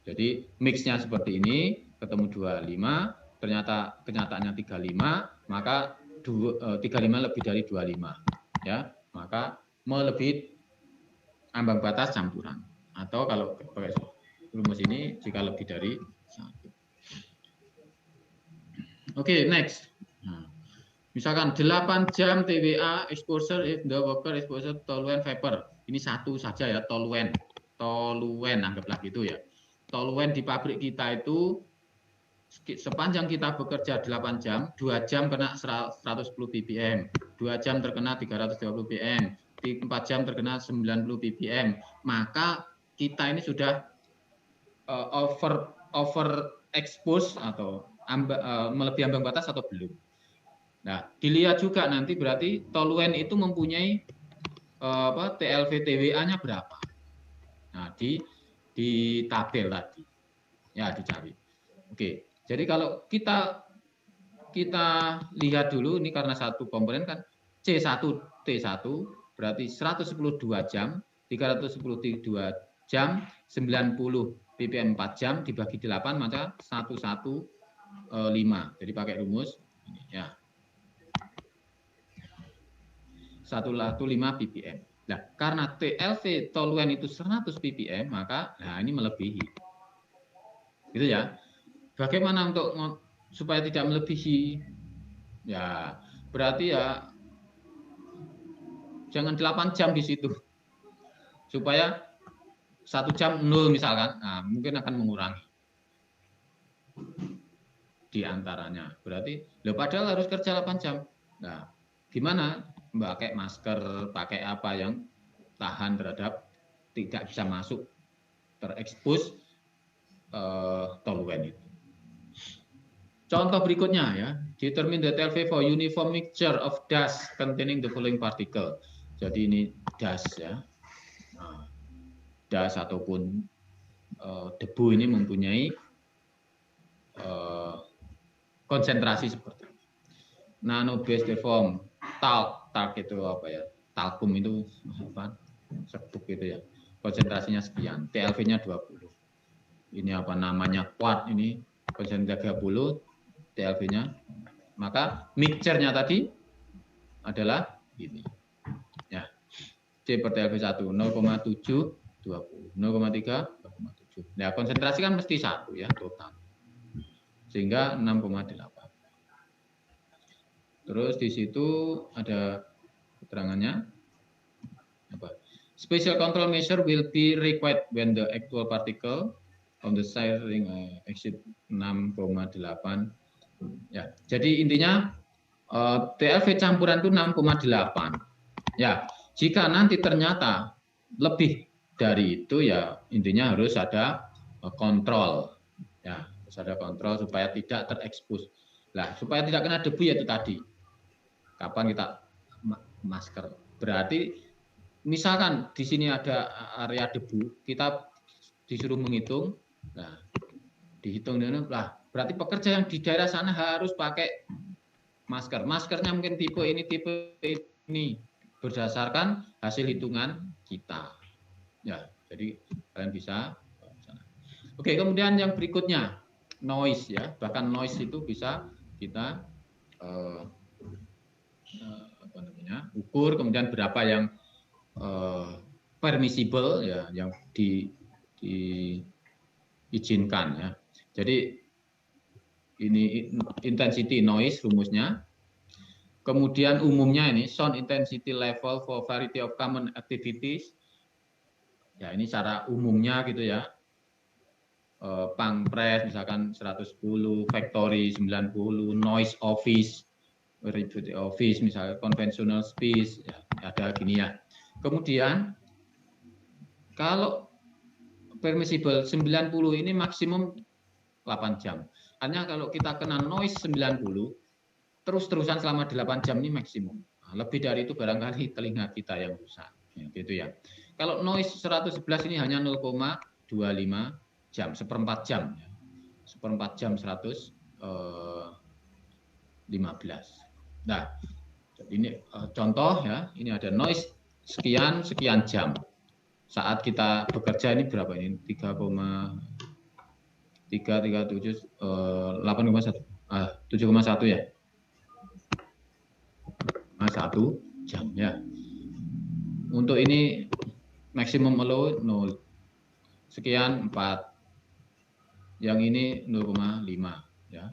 Jadi mix-nya seperti ini, ketemu 25, ternyata kenyataannya 35, maka 35 lebih dari 25, ya, maka melebihi ambang batas campuran. Atau kalau pakai rumus ini jika lebih dari 1. Oke, next. Nah, misalkan 8 jam TWA exposure if the worker exposure toluene vapor. Ini satu saja ya, toluene anggaplah gitu ya. Toluene di pabrik kita itu sepanjang kita bekerja 8 jam, 2 jam kena 110 ppm, 2 jam terkena 330 ppm, 4 jam terkena 90 ppm, maka kita ini sudah over expose atau melebihi ambang batas atau belum. Nah, dilihat juga nanti berarti toluene itu mempunyai TLV TWA-nya berapa. Nah, di tabel tadi. Ya, dicari. Oke. Jadi kalau kita lihat dulu ini karena satu komponen kan C1T1 berarti 110 2 jam, 310 2 jam, 90 ppm 4 jam dibagi 8 maka 115. Jadi pakai rumus ini ya. 115 ppm. Nah, karena TLV toluene itu 100 ppm maka ini melebihi. Gitu ya. Bagaimana untuk supaya tidak melebihi? Ya, berarti ya jangan 8 jam di situ. Supaya 1 jam 0 misalkan. Nah, mungkin akan mengurangi di antaranya. Berarti padahal harus kerja 8 jam. Nah, gimana? Pakai masker, pakai apa yang tahan terhadap tidak bisa masuk terekspos toluene itu. Contoh berikutnya ya, determine the TLV for uniform mixture of dust containing the following particle. Jadi ini dust ya, dust ataupun debu ini mempunyai konsentrasi seperti ini. Nano base deform, talc itu apa ya? Talkum itu apa? Serbuk gitu ya. Konsentrasinya sekian, TLV-nya 20. Ini apa namanya? Quart ini konsentrasi 30. TLV-nya, maka mixture-nya tadi adalah ini, ya, C per TLV 1 0,7 20, 0,3 0,7. Nah, konsentrasi kan mesti 1 ya total, sehingga 6,8. Terus di situ ada keterangannya apa? Special control measure will be required when the actual particle on the side ring exit 6,8. Ya, jadi intinya TLV campuran itu 6,8. Ya, jika nanti ternyata lebih dari itu ya intinya harus ada kontrol. Ya, harus ada kontrol supaya tidak terekspos. Lah, supaya tidak kena debu ya itu tadi. Kapan kita masker? Berarti misalkan di sini ada area debu, kita disuruh menghitung. Nah, dihitung lah. Berarti pekerja yang di daerah sana harus pakai masker. Maskernya mungkin tipe ini berdasarkan hasil hitungan kita. Ya, jadi kalian bisa. Oke, kemudian yang berikutnya noise ya. Bahkan noise itu bisa kita ukur, kemudian berapa yang permissible ya, yang diizinkan ya. Jadi ini intensity noise rumusnya. Kemudian umumnya ini sound intensity level for variety of common activities. Ya ini secara umumnya gitu ya. Pangpres misalkan 110, factory 90, noise office, office misalnya conventional space ya, ada gini ya. Kemudian kalau permissible 90 ini maksimum 8 jam. Hanya kalau kita kena noise 90 terus-terusan selama 8 jam ini maksimum. Nah, lebih dari itu barangkali telinga kita yang rusak. Ya, gitu ya. Kalau noise 111 ini hanya 0,25 jam, seperempat jam. Ya. Seperempat jam 115. Nah, ini contoh ya, ini ada noise sekian jam. Saat kita bekerja ini berapa ini? 3,337 8,1 7,1 ya. 1 jam ya. Untuk ini maksimum allow 0. Sekian 4. Yang ini 0,5 ya.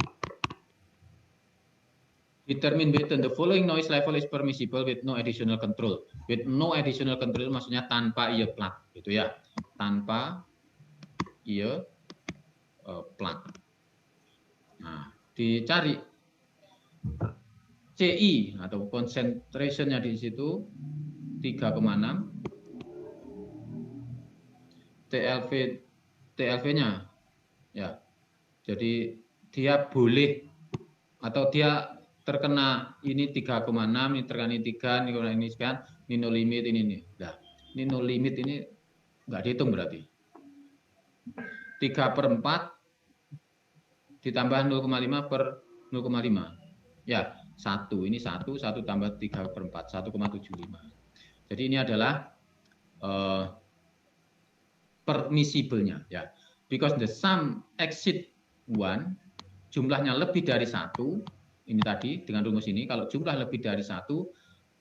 Determine whether the following noise level is permissible with no additional control. With no additional control maksudnya tanpa ear plug gitu ya. Tanpa ear plug. Nah, dicari CI atau concentration-nya di situ 3,6. TLV-nya ya. Jadi dia boleh atau dia terkena ini 3,6, ini terkena ini 3, ini sekian, ini no limit ini nih. Nah, ini no limit ini nggak dihitung berarti. 3/4 ditambah 0,5 per 0,5. Ya, 1 ini 1 tambah 3/4 1,75. Jadi ini adalah permissible-nya ya. Because the sum exceed 1, jumlahnya lebih dari 1, ini tadi dengan rumus ini, kalau jumlah lebih dari 1,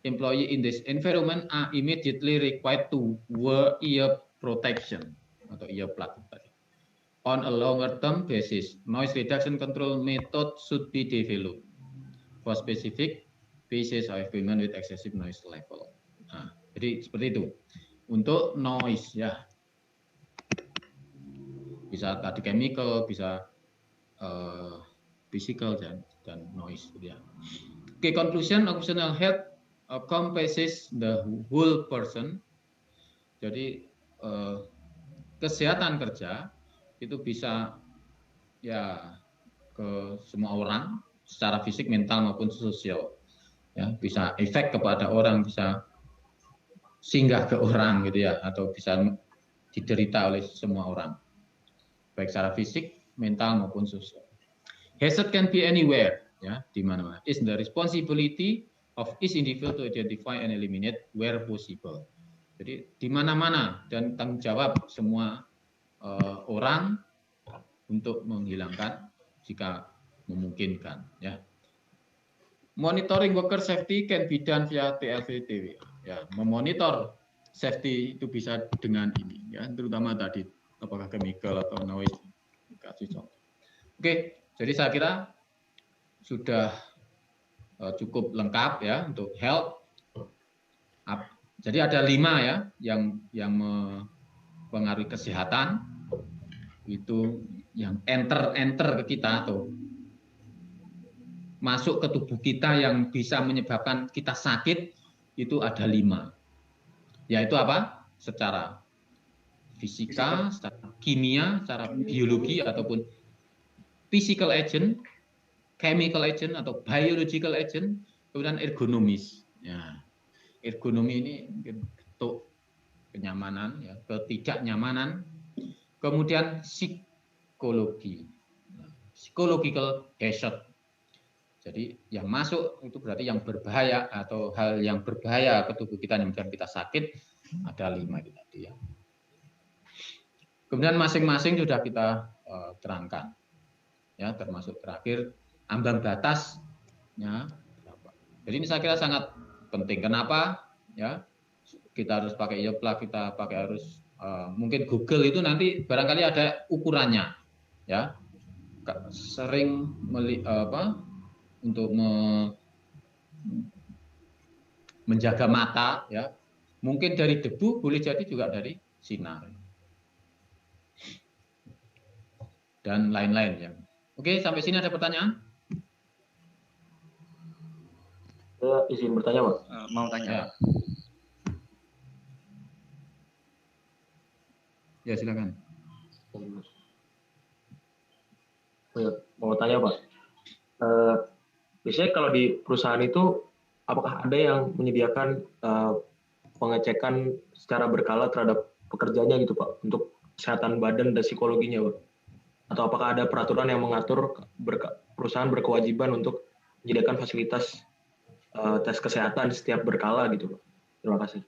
employee in this environment are immediately required to wear ear protection atau ear plug tadi. On a longer term basis, noise reduction control method should be developed for specific pieces of equipment with excessive noise level. Nah, jadi seperti itu. Untuk noise ya. Bisa tadi chemical, bisa physical dan noise ya. Oke, conclusion occupational health encompasses the whole person. Jadi kesehatan kerja itu bisa ya ke semua orang secara fisik, mental maupun sosial. Ya, bisa efek kepada orang, bisa singgah ke orang gitu ya, atau bisa diderita oleh semua orang, baik secara fisik, mental maupun sosial. Hazard can be anywhere, ya, di mana-mana. It's the responsibility of each individual to identify and eliminate where possible. Jadi di mana-mana dan tanggung jawab semua orang untuk menghilangkan jika memungkinkan, ya. Monitoring worker safety can be done via TLV-TW. Ya, memonitor safety itu bisa dengan ini, ya, terutama tadi apakah chemical atau noise. Kasih contoh. Oke, jadi saya kira sudah cukup lengkap ya untuk health. Jadi ada 5 ya yang mempengaruhi kesehatan. itu yang enter ke kita atau masuk ke tubuh kita yang bisa menyebabkan kita sakit itu ada 5. Yaitu apa? Secara fisika, secara kimia, secara biologi ataupun physical agent, chemical agent atau biological agent, kemudian ergonomis. Ya, ergonomi ini bentuk kenyamanan, ya, ketidaknyamanan. Kemudian psikologi, psychological hazard. Jadi yang masuk itu berarti yang berbahaya atau hal yang berbahaya ke tubuh kita yang menyebabkan kita sakit ada 5 itu tadi ya. Kemudian masing-masing sudah kita terangkan, ya, termasuk terakhir ambang batasnya berapa. Jadi ini saya kira sangat penting. Kenapa? Ya, kita harus pakai earplug, kita pakai harus mungkin Google itu nanti barangkali ada ukurannya, ya. Sering untuk menjaga mata, ya. Mungkin dari debu, boleh jadi juga dari sinar. Dan lain-lain ya. Oke, sampai sini ada pertanyaan? Saya izin bertanya, Pak. Mau tanya. Ya. Ya, silakan. Mau tanya, Pak. Biasanya kalau di perusahaan itu, apakah ada yang menyediakan pengecekan secara berkala terhadap pekerjanya gitu, Pak, untuk kesehatan badan dan psikologinya, Pak? Atau apakah ada peraturan yang mengatur perusahaan berkewajiban untuk menyediakan fasilitas tes kesehatan setiap berkala gitu, Pak? Terima kasih.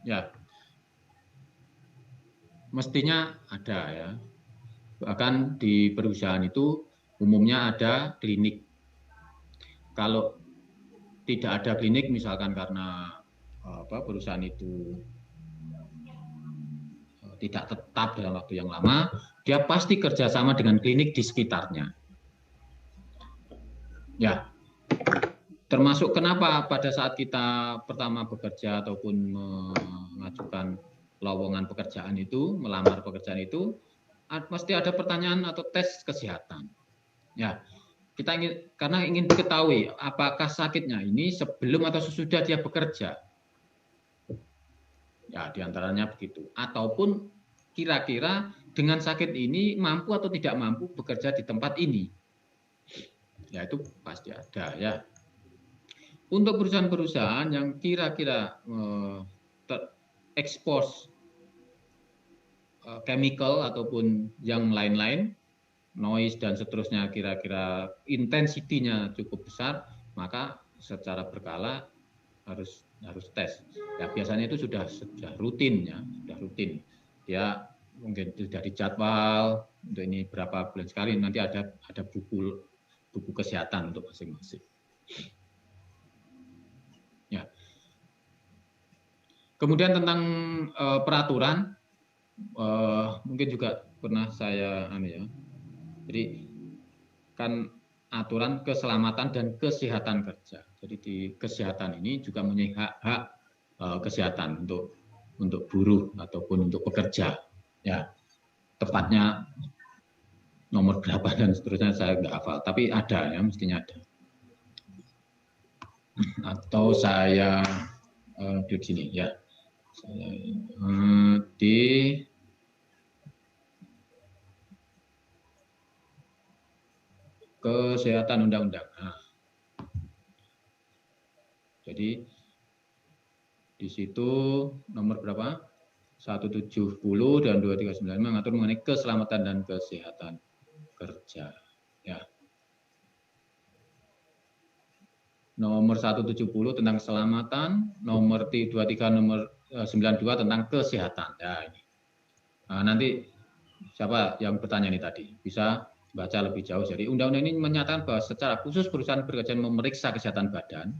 Ya, mestinya ada ya. Bahkan di perusahaan itu umumnya ada klinik. Kalau tidak ada klinik, misalkan karena perusahaan itu tidak tetap dalam waktu yang lama, dia pasti kerjasama dengan klinik di sekitarnya. Ya, termasuk kenapa pada saat kita pertama bekerja ataupun mengajukan lowongan pekerjaan itu, melamar pekerjaan itu, pasti ada pertanyaan atau tes kesehatan. Ya, kita karena ingin diketahui apakah sakitnya ini sebelum atau sesudah dia bekerja. Ya, diantaranya begitu. Ataupun kira-kira dengan sakit ini mampu atau tidak mampu bekerja di tempat ini. Ya, itu pasti ada ya. Untuk perusahaan-perusahaan yang kira-kira terekspos chemical ataupun yang lain-lain, noise dan seterusnya, kira-kira intensitinya cukup besar, maka secara berkala harus tes. Ya, biasanya itu sudah rutin ya, sudah rutin. Dia mungkin sudah dijadwal untuk ini berapa bulan sekali, nanti ada buku kesehatan untuk masing-masing. Ya. Kemudian tentang peraturan, mungkin juga pernah saya jadi kan aturan keselamatan dan kesehatan kerja. Jadi di kesehatan ini juga mempunyai hak kesehatan untuk buruh ataupun untuk pekerja. Ya, tepatnya nomor berapa dan seterusnya saya nggak hafal, tapi ada ya, mestinya ada. Atau saya di sini ya, saya di kesehatan undang-undang. Nah, jadi di situ nomor berapa? 170 dan 239 mengatur mengenai keselamatan dan kesehatan kerja. Ya. Nomor 170 tentang keselamatan, nomor 23 nomor 92 tentang kesehatan. Ya, ini. Nah, nanti siapa yang bertanya ini tadi bisa baca lebih jauh. Jadi undang-undang ini menyatakan bahwa secara khusus perusahaan bekerja memeriksa kesehatan badan,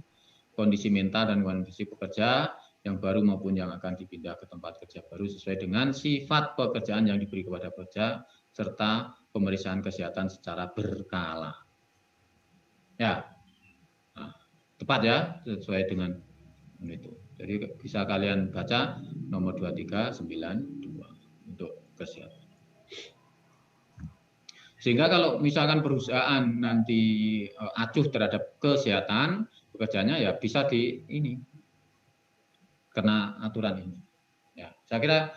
kondisi mental dan kondisi pekerja yang baru maupun yang akan dipindah ke tempat kerja baru sesuai dengan sifat pekerjaan yang diberi kepada pekerja serta pemeriksaan kesehatan secara berkala. Ya, nah, tepat ya, sesuai dengan itu. Jadi bisa kalian baca nomor 2392 untuk kesehatan. Sehingga kalau misalkan perusahaan nanti acuh terhadap kesehatan pekerjaannya, ya bisa kena aturan ini. Ya, saya kira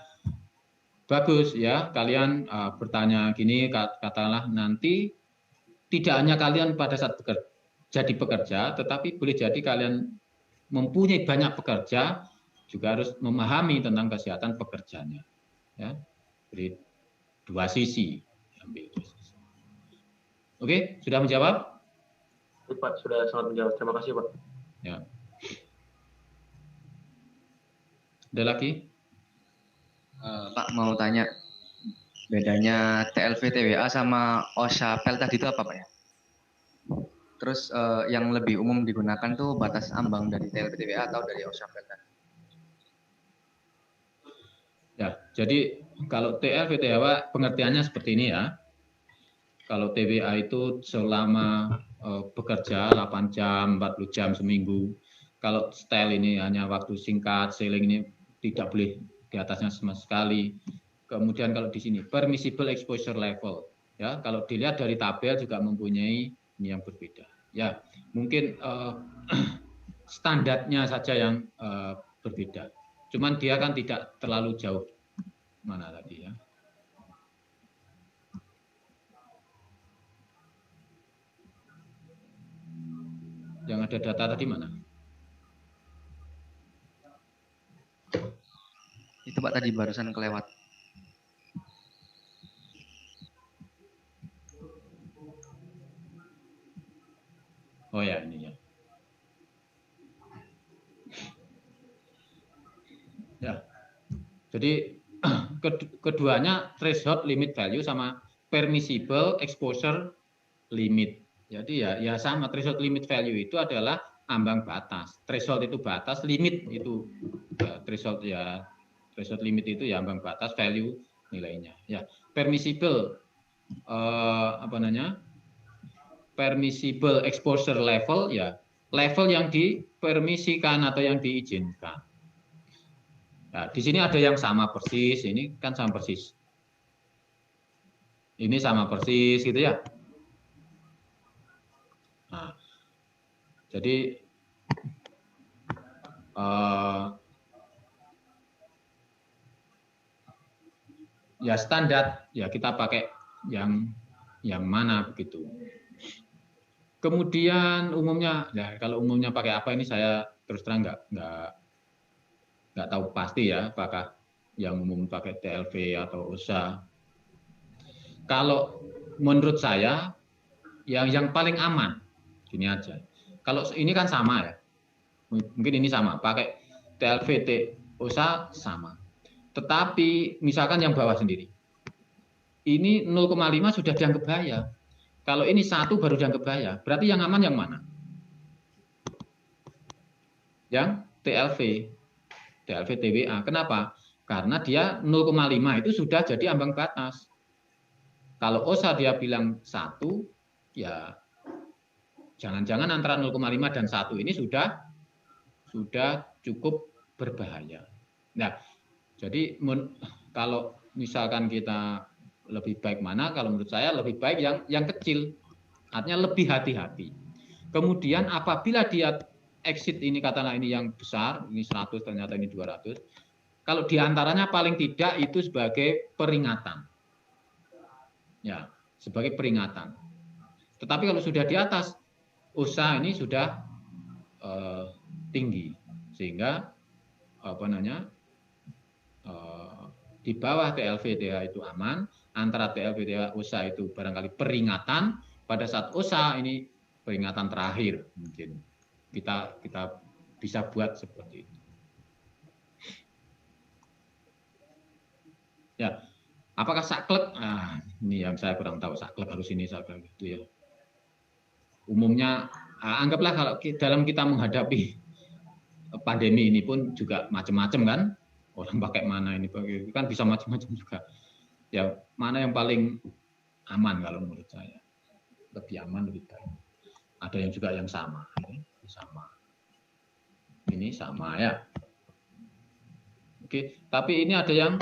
bagus ya kalian bertanya gini, katakanlah nanti tidak hanya kalian pada saat jadi pekerja, tetapi boleh jadi kalian mempunyai banyak pekerja juga harus memahami tentang kesehatan pekerjanya. Ya, jadi dua sisi. Oke, sudah menjawab? Pak, sudah sangat menjawab. Terima kasih, Pak. Ya. Ada lagi? Pak mau tanya, bedanya TLV TWA sama OSHA PEL tadi itu apa Pak ya? Terus yang lebih umum digunakan tuh batas ambang dari TLV TWA atau dari OSHA PEL tadi? Ya, jadi kalau TLV TWA pengertiannya seperti ini ya. Kalau TWA itu selama bekerja 8 jam, 40 jam seminggu. Kalau style ini hanya waktu singkat, sailing ini tidak boleh di atasnya sama sekali. Kemudian kalau di sini permissible exposure level, ya kalau dilihat dari tabel juga mempunyai ini yang berbeda. Ya mungkin standarnya saja yang berbeda. Cuman dia kan tidak terlalu jauh mana tadi ya. Yang ada data tadi mana? Itu Pak tadi barusan kelewat. Oh ya ini ya. Ya. Jadi keduanya threshold limit value sama permissible exposure limit. Jadi ya sama, threshold limit value itu adalah ambang batas. Threshold itu batas, limit itu ya, threshold limit itu ya ambang batas, value nilainya. Ya, permissible permissible exposure level ya level yang dipermisikan atau yang diizinkan. Nah, di sini ada yang sama persis, ini kan sama persis. Ini sama persis gitu ya. Nah, jadi ya standar ya kita pakai yang mana begitu. Kemudian umumnya, ya kalau umumnya pakai apa ini saya terus terang nggak tahu pasti ya, apakah yang umum pakai TLV atau OSHA. Kalau menurut saya yang paling aman gini aja. Kalau ini kan sama ya, mungkin ini sama, pakai TLV, OSHA sama. Tetapi misalkan yang bawah sendiri, ini 0,5 sudah dianggap bahaya. Kalau ini 1 baru dianggap bahaya, berarti yang aman yang mana? Yang TLV TWA. Kenapa? Karena dia 0,5 itu sudah jadi ambang batas. Kalau OSHA dia bilang 1, ya jangan-jangan antara 0,5 dan 1 ini sudah cukup berbahaya. Nah, jadi kalau misalkan kita lebih baik mana, kalau menurut saya lebih baik yang kecil, artinya lebih hati-hati. Kemudian apabila dia exit ini katakanlah ini yang besar, ini 100 ternyata ini 200, kalau diantaranya paling tidak itu sebagai peringatan. Ya, sebagai peringatan. Tetapi kalau sudah di atas, usaha ini sudah tinggi, sehingga di bawah TLV DH itu aman, antara TLV DH usaha itu barangkali peringatan, pada saat usaha ini peringatan terakhir mungkin kita bisa buat seperti itu. Ya. Apakah saklek? Nah, ini yang saya kurang tahu. Saklek harus ini, saklek itu ya. Umumnya, anggaplah kalau dalam kita menghadapi pandemi ini pun juga macam-macam kan. Orang pakai mana ini, kan bisa macam-macam juga. Ya, mana yang paling aman kalau menurut saya? Lebih aman, lebih baik. Ada yang juga yang sama. Ini sama ya. Oke, tapi ini ada yang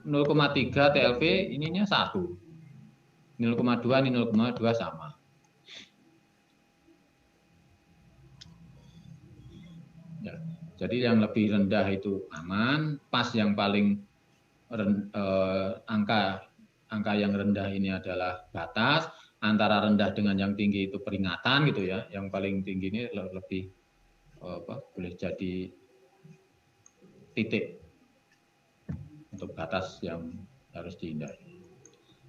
0,3 TLV ininya 1. 0,2 ini 0,2 sama. Ya, jadi yang lebih rendah itu aman, pas yang paling angka yang rendah ini adalah batas, antara rendah dengan yang tinggi itu peringatan gitu ya. Yang paling tinggi ini lebih boleh jadi titik untuk batas yang harus dihindari.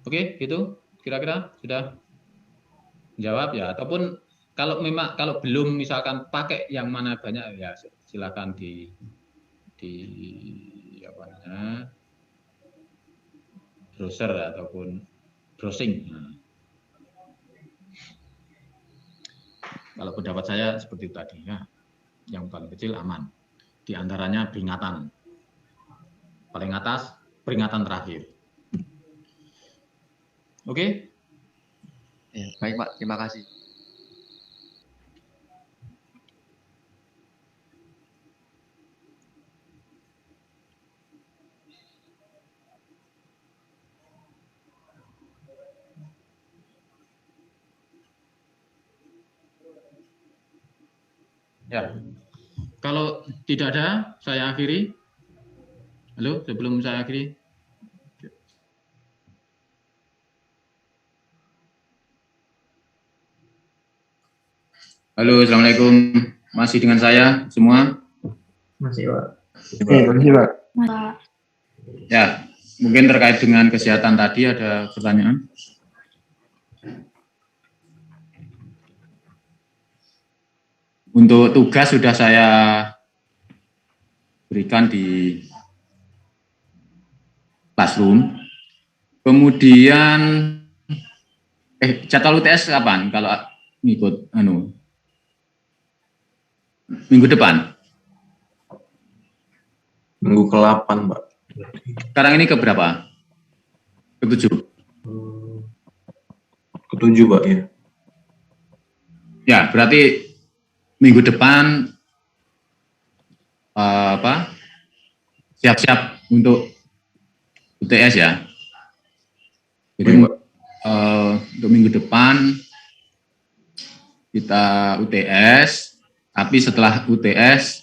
Oke, gitu. Kira-kira sudah menjawab ya, ataupun kalau belum misalkan pakai yang mana banyak ya silakan di apa namanya browser ataupun browsing. Nah, kalau pendapat saya seperti itu tadi ya, yang paling kecil aman. Di antaranya peringatan, paling atas peringatan terakhir. Oke? Ya, baik Pak, terima kasih. Ya. Kalau tidak ada, saya akhiri. Halo, sebelum saya akhiri. Halo, Assalamualaikum. Masih dengan saya semua? Masih, Pak. Masih, Pak. Ya, mungkin terkait dengan kesehatan tadi ada pertanyaan? Untuk tugas sudah saya berikan di classroom. Kemudian jadwal UTS kapan? Kalau ngikut minggu depan? Minggu ke-8, Pak. Sekarang ini ke berapa? Ke-7? Ke-7, Pak, ya. Ya, berarti minggu depan siap-siap untuk UTS ya. Jadi untuk minggu depan kita UTS, tapi setelah UTS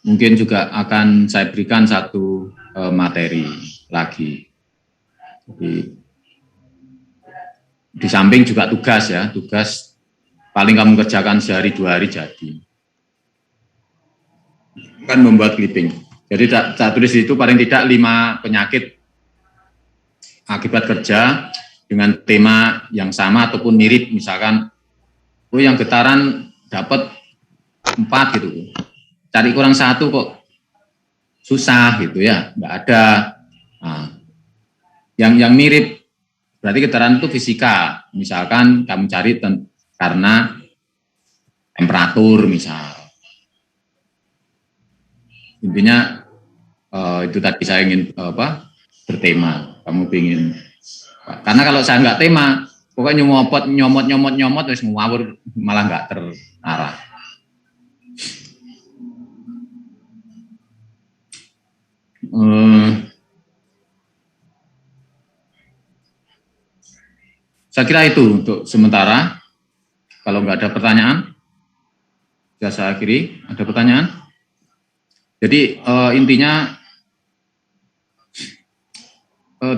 mungkin juga akan saya berikan satu materi lagi. Jadi, di samping juga tugas ya, tugas paling kamu kerjakan sehari 2 hari jadi. Kan membuat clipping. Jadi saya tulis itu paling tidak 5 penyakit akibat kerja dengan tema yang sama ataupun mirip, misalkan yang getaran dapat 4 gitu, cari kurang 1 kok susah gitu ya, nggak ada. Nah, yang mirip berarti getaran itu fisika, misalkan kamu cari karena temperatur misal. Intinya itu tadi saya ingin bertema. Kamu ingin, karena kalau saya nggak tema, pokoknya nyomot terus ngawur, malah nggak terarah. Saya kira itu untuk sementara. Kalau nggak ada pertanyaan, sudah saya akhiri. Ada pertanyaan? Jadi intinya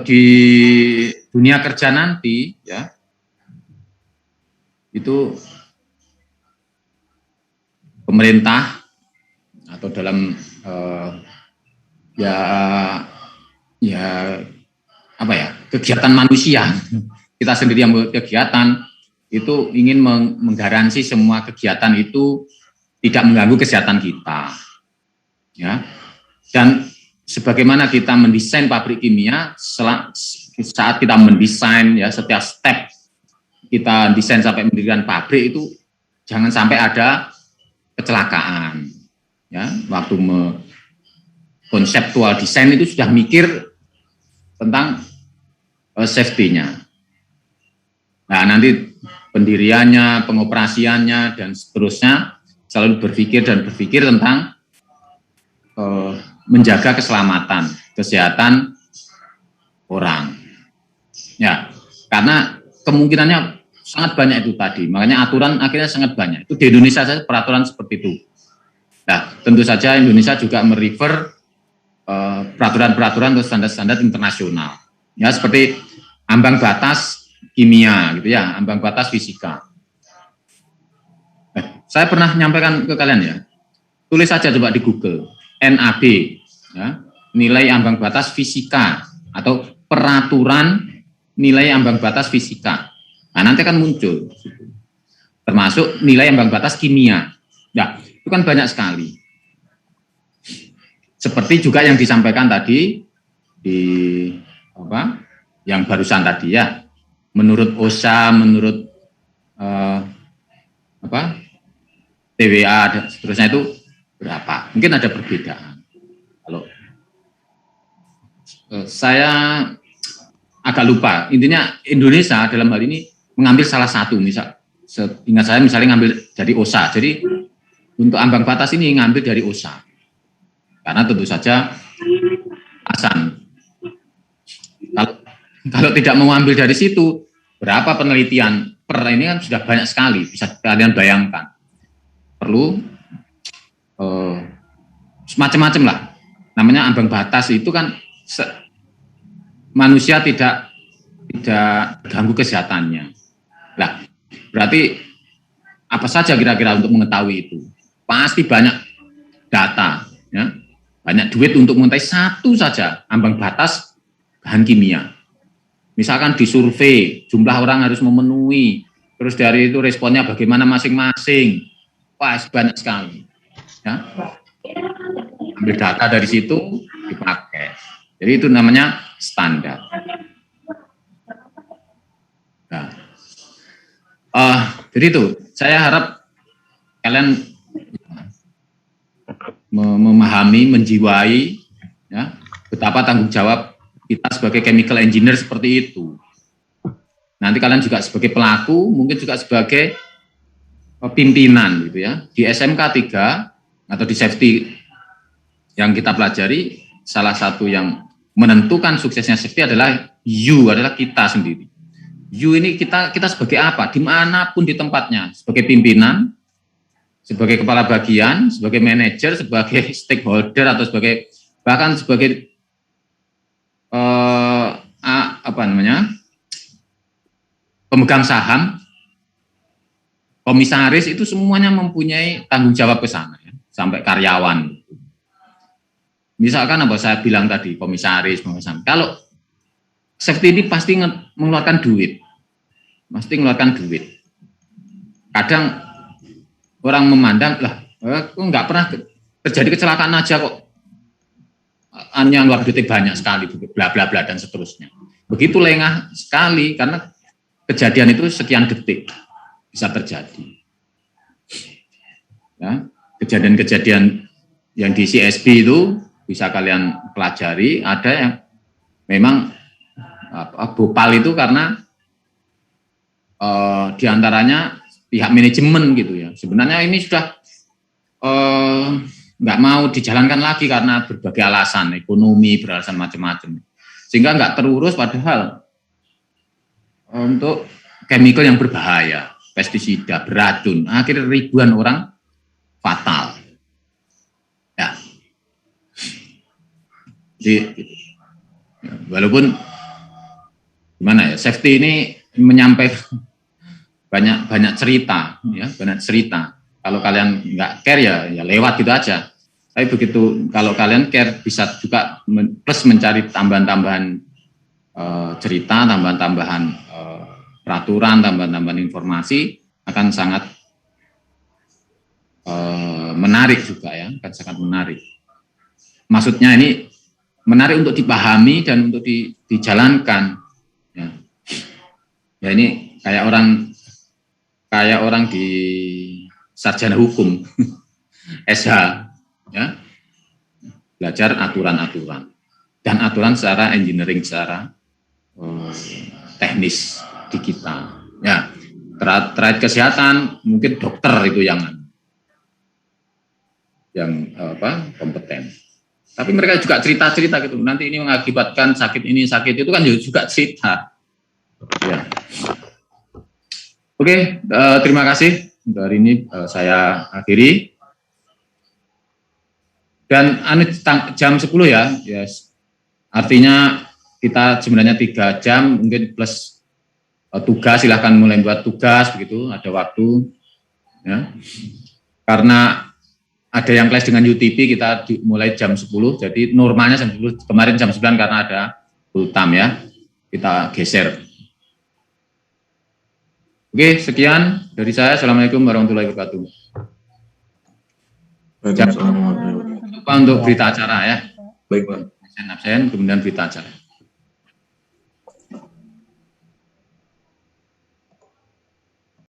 di dunia kerja nanti ya, itu pemerintah atau dalam kegiatan manusia, kita sendiri yang berkegiatan itu ingin menggaransi semua kegiatan itu tidak mengganggu kesehatan kita, ya. Dan sebagaimana kita mendesain pabrik kimia, saat kita mendesain ya, setiap step kita desain sampai mendirikan pabrik itu jangan sampai ada kecelakaan, ya. Waktu konseptual desain itu sudah mikir tentang safety-nya. Nah, nanti pendiriannya, pengoperasiannya, dan seterusnya selalu berpikir tentang menjaga keselamatan, kesehatan orang. Ya, karena kemungkinannya sangat banyak itu tadi. Makanya aturan akhirnya sangat banyak. Itu di Indonesia saja peraturan seperti itu. Nah, tentu saja Indonesia juga merefer peraturan-peraturan atau standar-standar internasional. Ya, seperti ambang batas kimia gitu ya, ambang batas fisika. Saya pernah menyampaikan ke kalian ya. Tulis saja coba di Google, NAB, ya, nilai ambang batas fisika atau peraturan nilai ambang batas fisika. Nah, nanti akan muncul, termasuk nilai ambang batas kimia. Ya, itu kan banyak sekali. Seperti juga yang disampaikan tadi di apa? Yang barusan tadi ya. Menurut OSHA, menurut TWA dan seterusnya itu berapa? Mungkin ada perbedaan. Kalau saya agak lupa, intinya Indonesia dalam hal ini mengambil salah satu, misal ingat saya misalnya ngambil dari OSHA. Jadi untuk ambang batas ini ngambil dari OSHA. Karena tentu saja alasan. Kalau tidak mau ambil dari situ, berapa penelitian per ini kan sudah banyak sekali, bisa kalian bayangkan. Perlu semacam-macam lah. Namanya ambang batas itu kan manusia tidak ganggu kesehatannya. Nah, berarti apa saja kira-kira untuk mengetahui itu? Pasti banyak data, ya. Banyak duit untuk mengetahui satu saja ambang batas bahan kimia. Misalkan disurvei, jumlah orang harus memenuhi, terus dari itu responnya bagaimana masing-masing. Wah, banyak sekali. Ya. Ambil data dari situ, dipakai. Jadi itu namanya standar. Nah, jadi itu, saya harap kalian memahami, menjiwai, ya, betapa tanggung jawab kita sebagai chemical engineer seperti itu. Nanti kalian juga sebagai pelaku, mungkin juga sebagai pimpinan gitu ya. Di SMK 3 atau di safety yang kita pelajari, salah satu yang menentukan suksesnya safety adalah you, adalah kita sendiri. You ini kita sebagai apa? Dimanapun di tempatnya, sebagai pimpinan, sebagai kepala bagian, sebagai manajer, sebagai stakeholder atau sebagai bahkan sebagai pemegang saham, komisaris, itu semuanya mempunyai tanggung jawab ke sana ya, sampai karyawan. Misalkan apa saya bilang tadi, komisaris, kalau safety ini pasti mengeluarkan duit. Kadang orang memandang, kok nggak pernah terjadi kecelakaan aja kok. Hanya luar duitnya banyak sekali, bla bla bla dan seterusnya. Begitu lengah sekali karena kejadian itu sekian detik bisa terjadi. Ya, kejadian-kejadian yang di CSB itu bisa kalian pelajari. Ada yang memang bopal itu karena diantaranya pihak manajemen gitu ya. Sebenarnya ini sudah nggak mau dijalankan lagi karena berbagai alasan, ekonomi, beralasan macam-macam. Sehingga nggak terurus, padahal untuk chemical yang berbahaya, pestisida, beracun, akhirnya ribuan orang fatal. Ya. Jadi, walaupun gimana ya, safety ini menyampaikan banyak cerita, ya, banyak cerita. Kalau kalian nggak care ya lewat gitu aja. Tapi begitu kalau kalian care bisa juga plus mencari tambahan-tambahan cerita, tambahan-tambahan peraturan, tambahan-tambahan informasi akan sangat menarik juga ya, akan sangat menarik. Maksudnya ini menarik untuk dipahami dan untuk dijalankan. Ya ini kayak orang di sarjana hukum, SH, ya, belajar aturan-aturan dan aturan secara engineering, secara teknis di kita. Ya, terkait kesehatan mungkin dokter itu yang kompeten. Tapi mereka juga cerita-cerita gitu. Nanti ini mengakibatkan sakit ini, sakit itu kan juga cerita. Ya. Oke, terima kasih. Untuk hari ini saya akhiri. Dan jam 10 ya. Yes. Artinya kita sebenarnya 3 jam, mungkin plus tugas, silahkan mulai buat tugas begitu, ada waktu. Ya. Karena ada yang kelas dengan UTP, kita mulai jam 10, jadi normalnya jam 10, kemarin jam 9 karena ada full time ya, kita geser. Oke, sekian dari saya. Assalamualaikum warahmatullahi wabarakatuh. Jangan lupa untuk berita acara ya. Baik, Pak. Absen, kemudian berita acara.